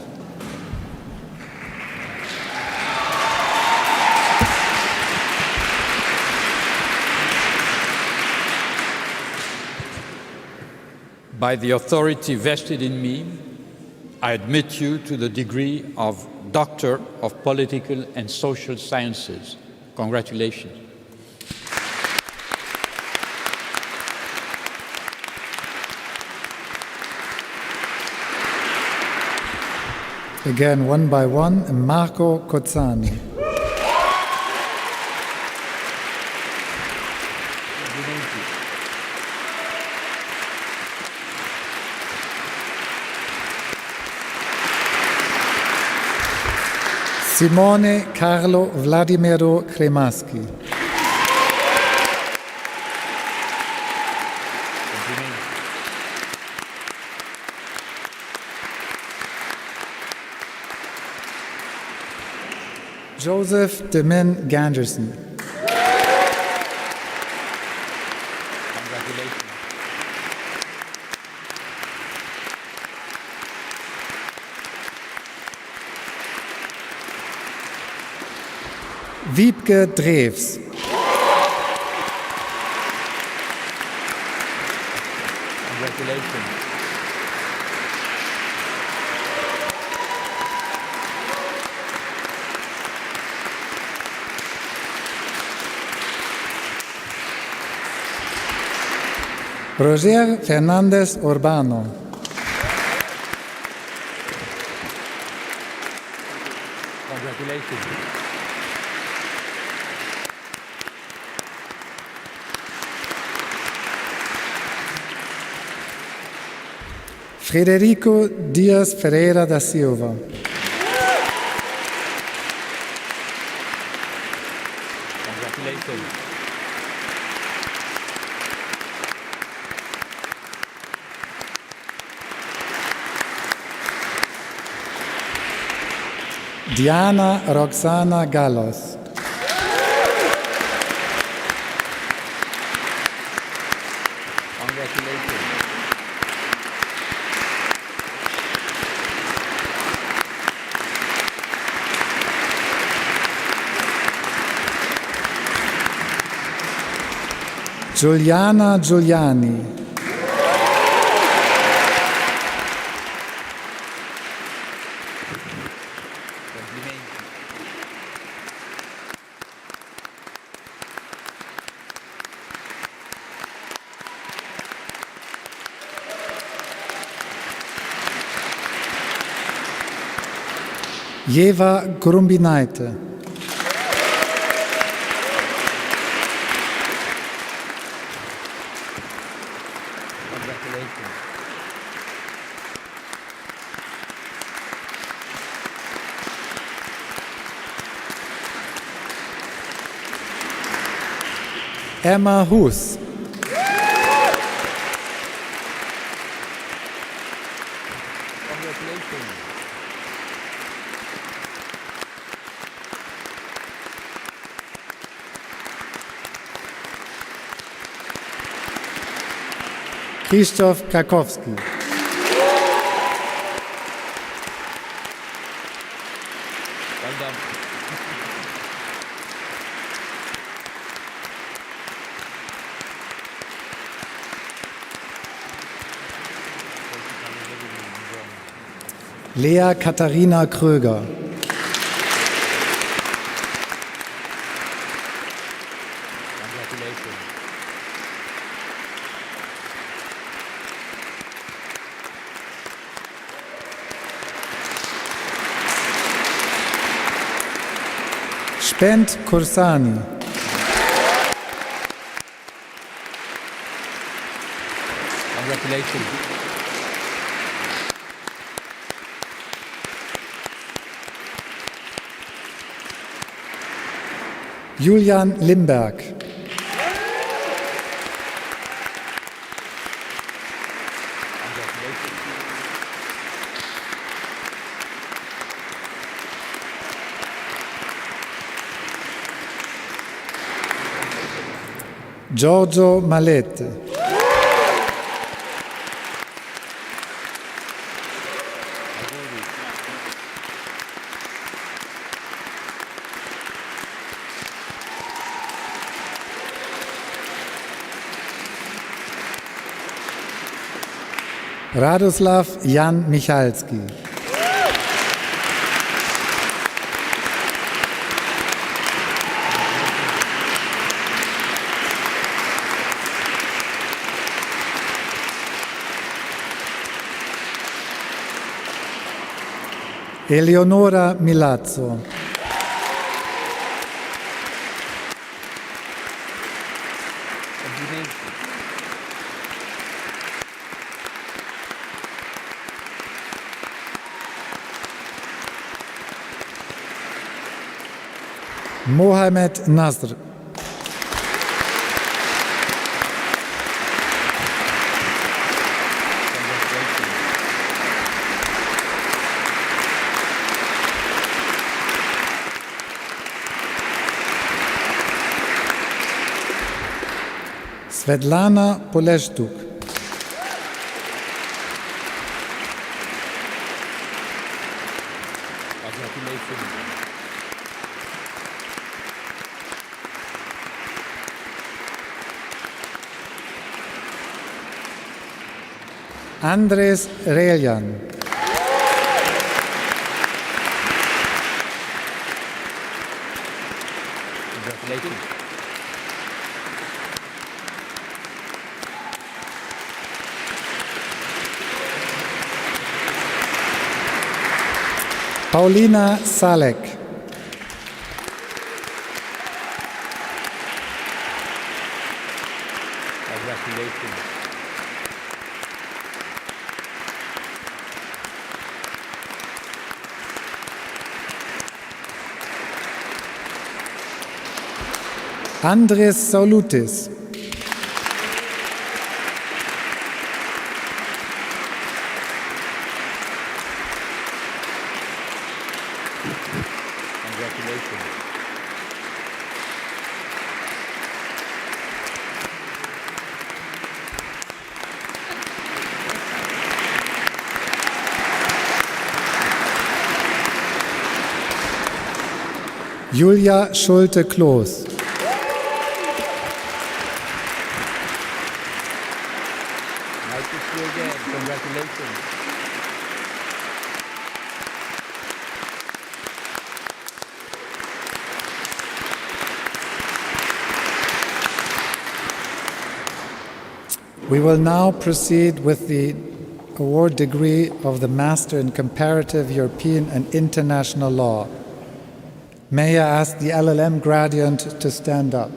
By the authority vested in me, I admit you to the degree of Doctor of Political and Social Sciences. Congratulations. Again, one by one, Marco Cozzani. Simone Carlo Vladimiro Kremaski. Joseph Demin Ganderson. Congratulations. Wiebke Drews. Congratulations. Roger Fernandez Urbano. Congratulations. Frederico Dias Ferreira da Silva. Congratulations. Diana Roxana Galos. Congratulations. Giuliana Giuliani. Jeva Grumbinaite. Congratulations. Emma Hus. Congratulations. Krzysztof Kakowski. Well done. Lea Katharina Kröger. Congratulations. Spent Kursani. Congratulations. Julian Limberg. Giorgio Malette. Radoslav Jan Michalski. Eleonora Milazzo. Mohamed Nasr. Svetlana Poleshtuk. Andres Reljan. Paulina Salek. Congratulations. Andres Sauloutis. Julia Schulte-Kloß. Nice to see you again. Congratulations. We will now proceed with the award degree of the Master in Comparative European and International Law. May I ask the LLM gradient to stand up?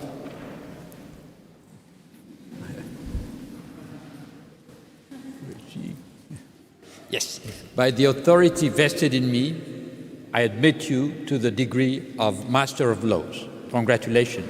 Yes. By the authority vested in me, I admit you to the degree of Master of Laws. Congratulations.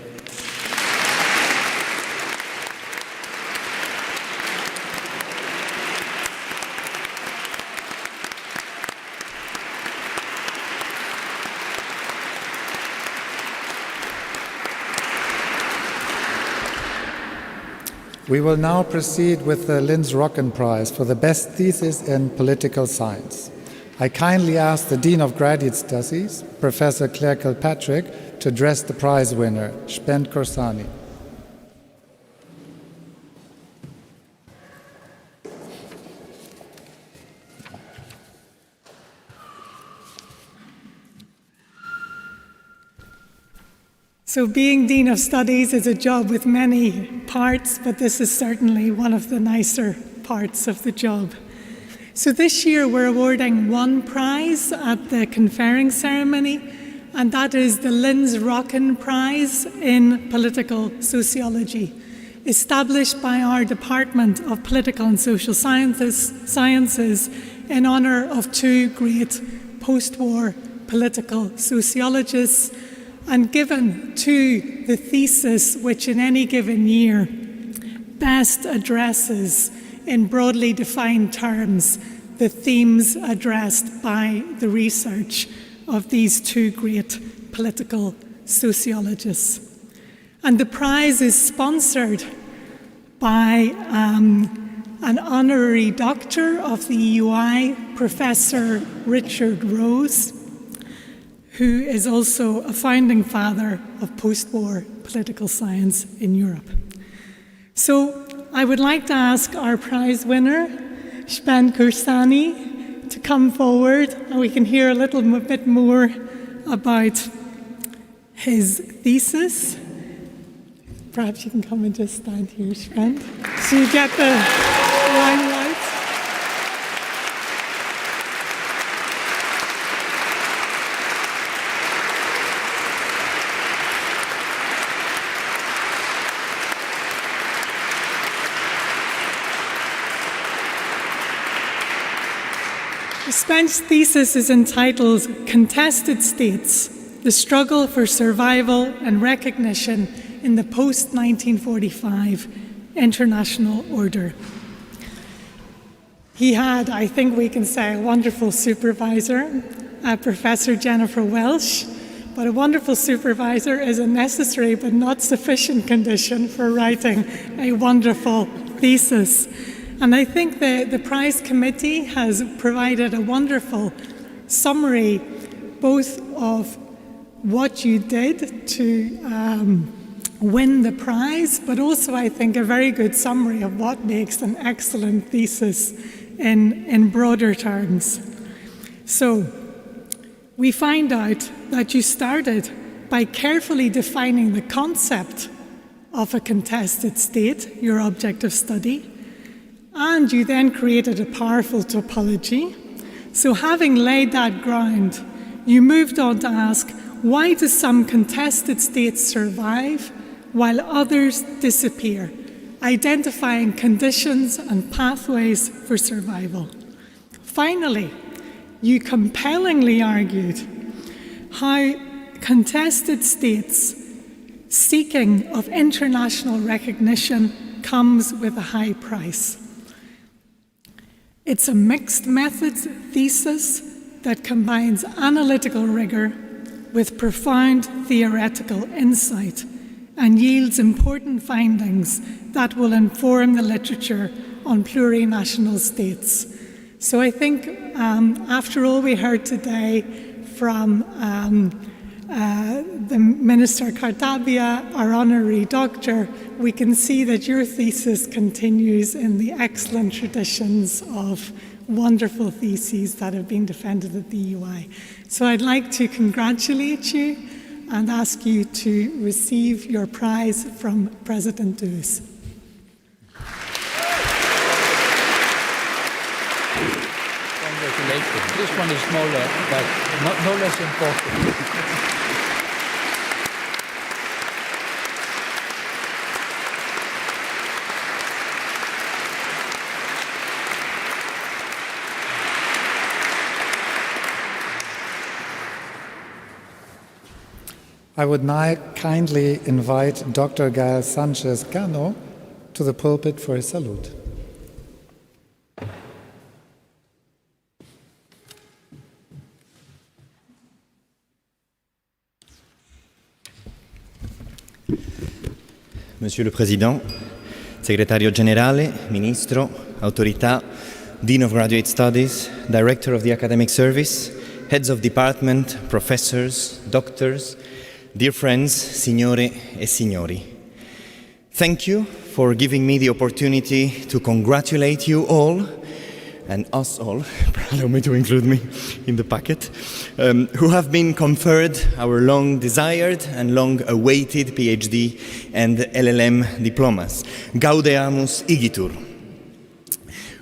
We will now proceed with the Linz Rocken Prize for the best thesis in political science. I kindly ask the Dean of Graduate Studies, Professor Claire Kilpatrick, to address the prize winner, Spend Korsani. So being Dean of Studies is a job with many parts, but this is certainly one of the nicer parts of the job. So this year we're awarding one prize at the conferring ceremony, and that is the Linz Rocken Prize in Political Sociology, established by our Department of Political and Social Sciences in honour of two great post-war political sociologists, and given to the thesis which in any given year best addresses in broadly defined terms the themes addressed by the research of these two great political sociologists. And the prize is sponsored by an honorary doctor of the EUI, Professor Richard Rose, who is also a founding father of post-war political science in Europe. So I would like to ask our prize winner, Spend Korsani, to come forward and we can hear a little bit more about his thesis. Perhaps you can come and just stand here, Spend, so you get the limelight. Spend's thesis is entitled Contested States, the Struggle for Survival and Recognition in the Post-1945 International Order. He had, I think we can say, a wonderful supervisor, Professor Jennifer Welsh, but a wonderful supervisor is a necessary but not sufficient condition for writing a wonderful thesis. And I think the prize committee has provided a wonderful summary both of what you did to win the prize, but also I think a very good summary of what makes an excellent thesis in broader terms. So we find out that you started by carefully defining the concept of a contested state, your object of study, and you then created a powerful topology. So having laid that ground, you moved on to ask, why do some contested states survive while others disappear? Identifying conditions and pathways for survival. Finally, you compellingly argued how contested states Seeking of international recognition comes with a high price. It's a mixed methods thesis that combines analytical rigor with profound theoretical insight and yields important findings that will inform the literature on plurinational states. So I think after all we heard today from the Minister Cartabia, our honorary doctor, we can see that your thesis continues in the excellent traditions of wonderful theses that have been defended at the EUI. So I'd like to congratulate you and ask you to receive your prize from President Deus. Congratulations. This one is smaller, but no less important. I would now kindly invite Dr. Gael Sanchez-Cano to the pulpit for a salute. Monsieur le Président, Segretario Generale, Ministro, Autorità, Dean of Graduate Studies, Director of the Academic Service, Heads of Department, Professors, Doctors, dear friends, Signore e Signori. Thank you for giving me the opportunity to congratulate you all, and us all, allow me to include me in the packet, who have been conferred our long-desired and long-awaited PhD and LLM diplomas. Gaudeamus igitur.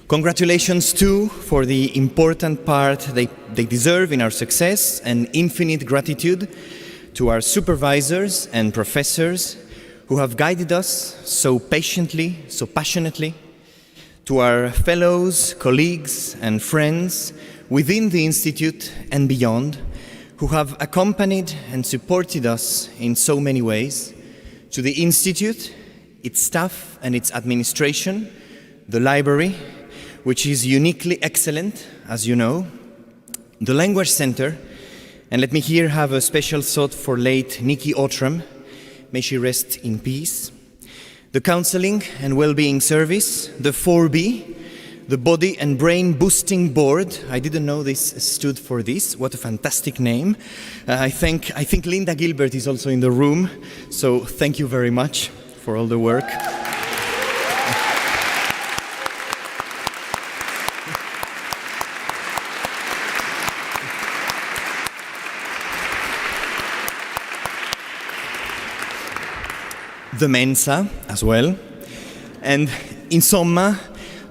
Congratulations too for the important part they deserve in our success, and infinite gratitude to our supervisors and professors who have guided us so patiently, so passionately, to our fellows, colleagues, and friends within the Institute and beyond, who have accompanied and supported us in so many ways, to the Institute, its staff and its administration, the library, which is uniquely excellent, as you know, the Language Center, and let me here have a special thought for late Nikki Outram, may she rest in peace, the Counseling and Wellbeing Service, the 4B, the Body and Brain Boosting Board. I didn't know this stood for this. What a fantastic name. I think Linda Gilbert is also in the room, so thank you very much for all the work. The Mensa as well, and insomma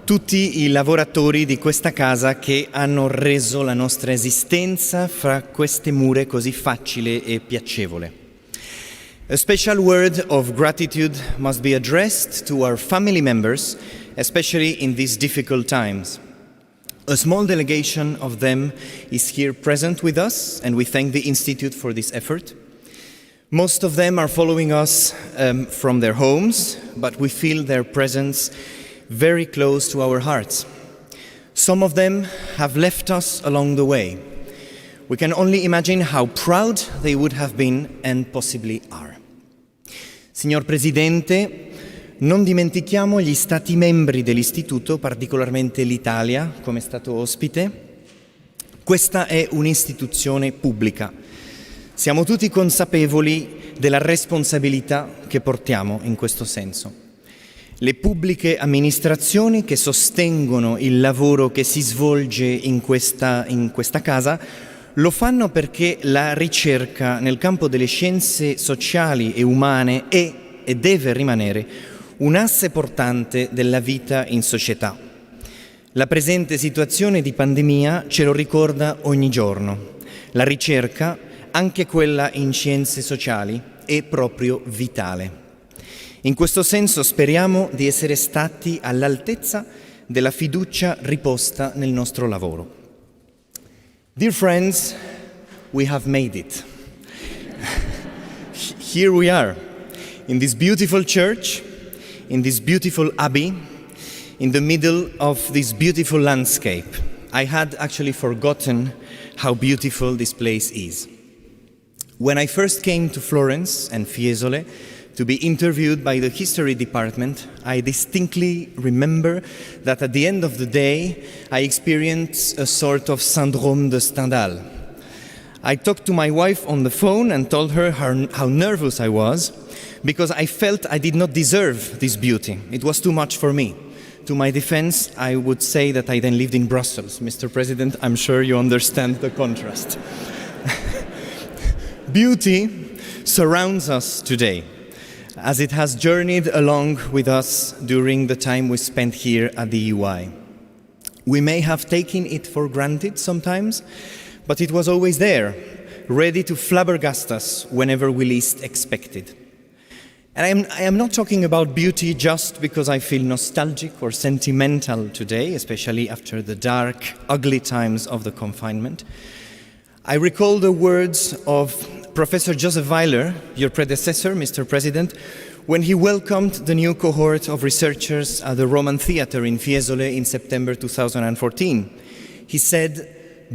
tutti i lavoratori di questa casa che hanno reso la nostra esistenza fra queste mura così facile e piacevole. A special word of gratitude must be addressed to our family members, especially in these difficult times. A small delegation of them is here present with us, and we thank the Institute for this effort. Most of them are following us from their homes, but we feel their presence very close to our hearts. Some of them have left us along the way. We can only imagine how proud they would have been and possibly are. Signor Presidente, non dimentichiamo gli Stati membri dell'Istituto, particolarmente l'Italia, come Stato ospite. Questa è un'istituzione pubblica. Siamo tutti consapevoli della responsabilità che portiamo in questo senso. Le pubbliche amministrazioni che sostengono il lavoro che si svolge in questa casa lo fanno perché la ricerca nel campo delle scienze sociali e umane è e deve rimanere un asse portante della vita in società. La presente situazione di pandemia ce lo ricorda ogni giorno. La ricerca, anche quella in scienze sociali, è proprio vitale. In questo senso speriamo di essere stati all'altezza della fiducia riposta nel nostro lavoro. Dear friends, we have made it. Here we are. in this beautiful church, in this beautiful abbey, in the middle of this beautiful landscape. I had actually forgotten how beautiful this place is. When I first came to Florence and Fiesole to be interviewed by the history department, I distinctly remember that at the end of the day, I experienced a sort of syndrome de Stendhal. I talked to my wife on the phone and told her how nervous I was because I felt I did not deserve this beauty. It was too much for me. To my defense, I would say that I then lived in Brussels. Mr. President, I'm sure you understand the contrast. Beauty surrounds us today, as it has journeyed along with us during the time we spent here at the EUI. We may have taken it for granted sometimes, but it was always there, ready to flabbergast us whenever we least expected. And I am not talking about beauty just because I feel nostalgic or sentimental today, especially after the dark, ugly times of the confinement. I recall the words of Professor Joseph Weiler, your predecessor, Mr. President, when he welcomed the new cohort of researchers at the Roman Theatre in Fiesole in September 2014. He said,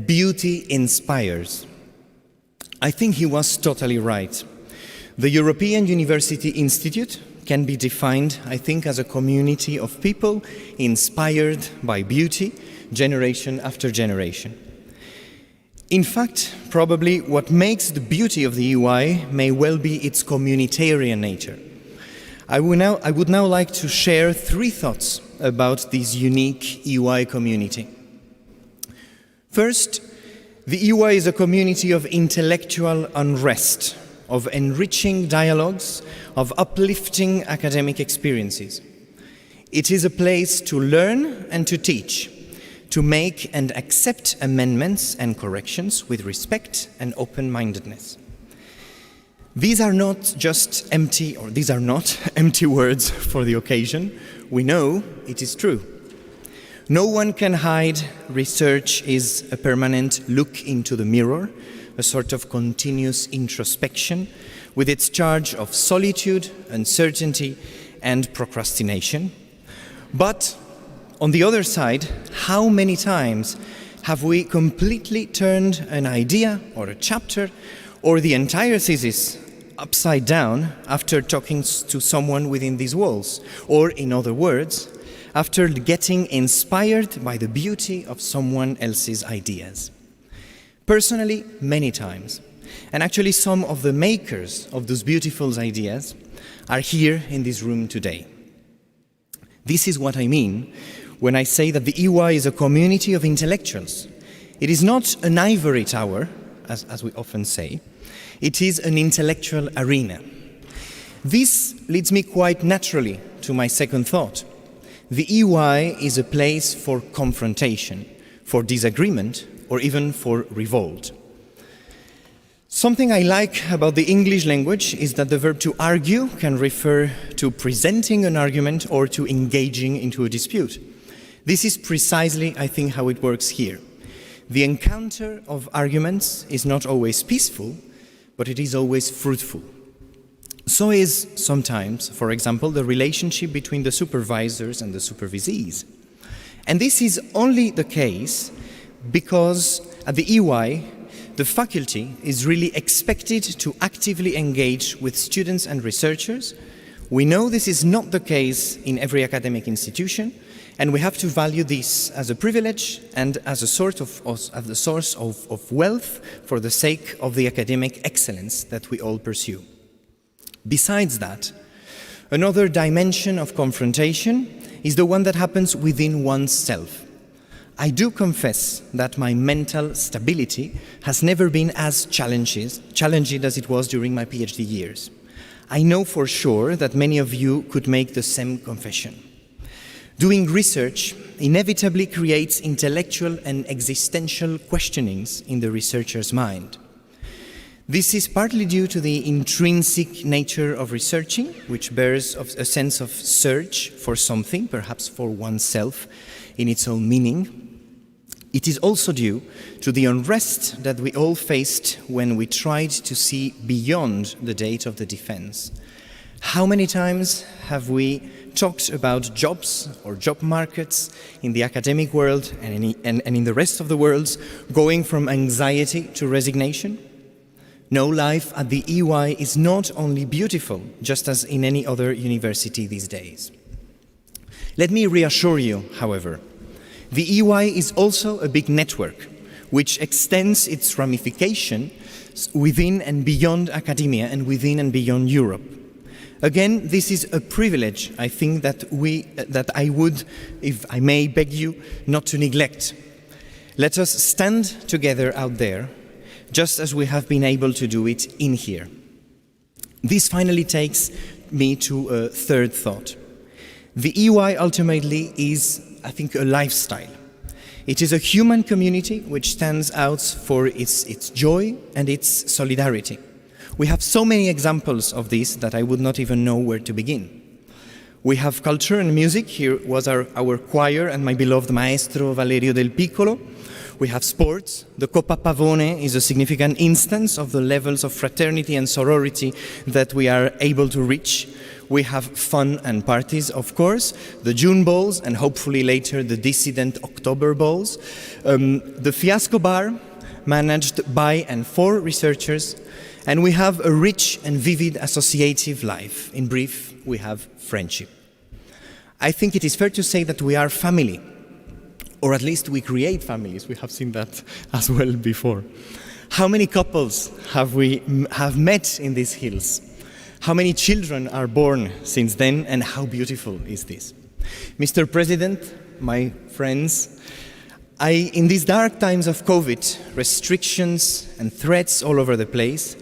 "Beauty inspires." I think he was totally right. The European University Institute can be defined, I think, as a community of people inspired by beauty, generation after generation. In fact, probably what makes the beauty of the EUI may well be its communitarian nature. I would now like to share 3 thoughts about this unique EUI community. First, the EUI is a community of intellectual unrest, of enriching dialogues, of uplifting academic experiences. It is a place to learn and to teach, to make and accept amendments and corrections with respect and open-mindedness. These are not empty words for the occasion. We know it is true. No one can hide research is a permanent look into the mirror, a sort of continuous introspection with its charge of solitude, uncertainty, and procrastination. But on the other side, how many times have we completely turned an idea or a chapter or the entire thesis upside down after talking to someone within these walls? Or, in other words, after getting inspired by the beauty of someone else's ideas? Personally, many times. And actually, some of the makers of those beautiful ideas are here in this room today. This is what I mean when I say that the EUI is a community of intellectuals. It is not an ivory tower, as we often say. It is an intellectual arena. This leads me quite naturally to my second thought. The EUI is a place for confrontation, for disagreement, or even for revolt. Something I like about the English language is that the verb to argue can refer to presenting an argument or to engaging into a dispute. This is precisely, I think, how it works here. The encounter of arguments is not always peaceful, but it is always fruitful. So is sometimes, for example, the relationship between the supervisors and the supervisees. And this is only the case because at the EUI, the faculty is really expected to actively engage with students and researchers. We know this is not the case in every academic institution, and we have to value this as a privilege and as a source of wealth for the sake of the academic excellence that we all pursue. Besides that, another dimension of confrontation is the one that happens within oneself. I do confess that my mental stability has never been as challenging as it was during my PhD years. I know for sure that many of you could make the same confession. Doing research inevitably creates intellectual and existential questionings in the researcher's mind. This is partly due to the intrinsic nature of researching, which bears a sense of search for something, perhaps for oneself, in its own meaning. It is also due to the unrest that we all faced when we tried to see beyond the date of the defense. How many times have we talked about jobs or job markets in the academic world and in the rest of the world, going from anxiety to resignation? No, life at the EUI is not only beautiful, just as in any other university these days. Let me reassure you, however, the EUI is also a big network, which extends its ramification within and beyond academia and within and beyond Europe. Again, this is a privilege, I think, that I would, if I may beg you, not to neglect. Let us stand together out there, just as we have been able to do it in here. This finally takes me to a third thought. The EUI ultimately is, I think, a lifestyle. It is a human community which stands out for its joy and its solidarity. We have so many examples of this that I would not even know where to begin. We have culture and music. Here was our choir and my beloved maestro Valerio del Piccolo. We have sports. The Coppa Pavone is a significant instance of the levels of fraternity and sorority that we are able to reach. We have fun and parties, of course, the June balls and hopefully later the dissident October balls. The Fiasco Bar, managed by and for researchers. And we have a rich and vivid associative life. In brief, we have friendship. I think it is fair to say that we are family, or at least we create families. We have seen that as well before. How many couples have met in these hills? How many children are born since then, and how beautiful is this? Mr. President, my friends, in these dark times of COVID, restrictions and threats all over the place,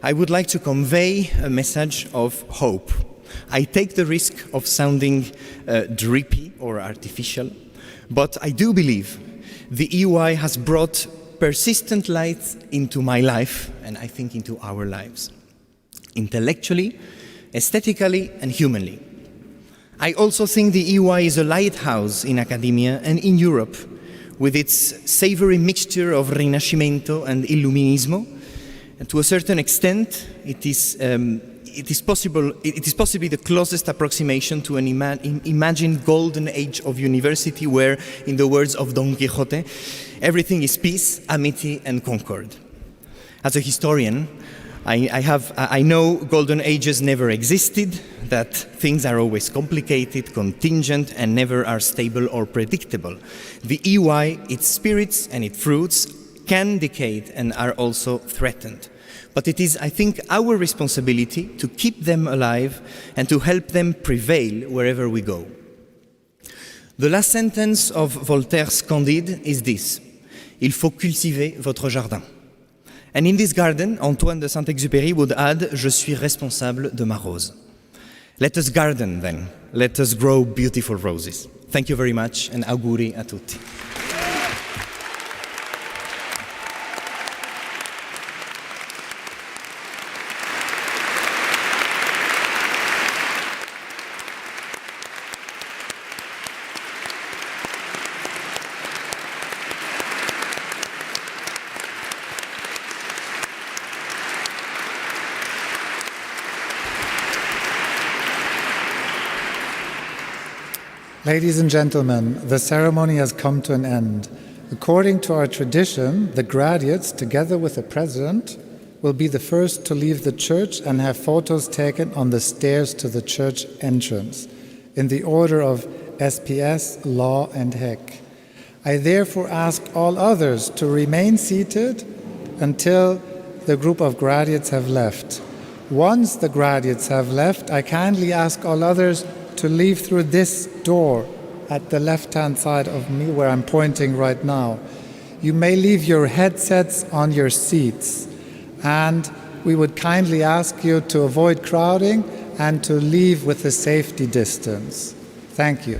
I would like to convey a message of hope. I take the risk of sounding drippy or artificial, but I do believe the EUI has brought persistent light into my life, and I think into our lives, intellectually, aesthetically, and humanly. I also think the EUI is a lighthouse in academia and in Europe, with its savory mixture of Rinascimento and Illuminismo. And to a certain extent, it is possibly the closest approximation to an imagined golden age of university where, in the words of Don Quixote, everything is peace, amity, and concord. As a historian, I know golden ages never existed, that things are always complicated, contingent, and never are stable or predictable. The EUI, its spirits and its fruits can decay and are also threatened. But it is, I think, our responsibility to keep them alive and to help them prevail wherever we go. The last sentence of Voltaire's Candide is this: Il faut cultiver votre jardin. And in this garden, Antoine de Saint-Exupéry would add, Je suis responsable de ma rose. Let us garden then. Let us grow beautiful roses. Thank you very much, and auguri a tutti. Ladies and gentlemen, the ceremony has come to an end. According to our tradition, the graduates, together with the president, will be the first to leave the church and have photos taken on the stairs to the church entrance, in the order of SPS, Law, and Heck. I therefore ask all others to remain seated until the group of graduates have left. Once the graduates have left, I kindly ask all others to leave through this door at the left-hand side of me, where I'm pointing right now. You may leave your headsets on your seats, and we would kindly ask you to avoid crowding and to leave with a safety distance. Thank you.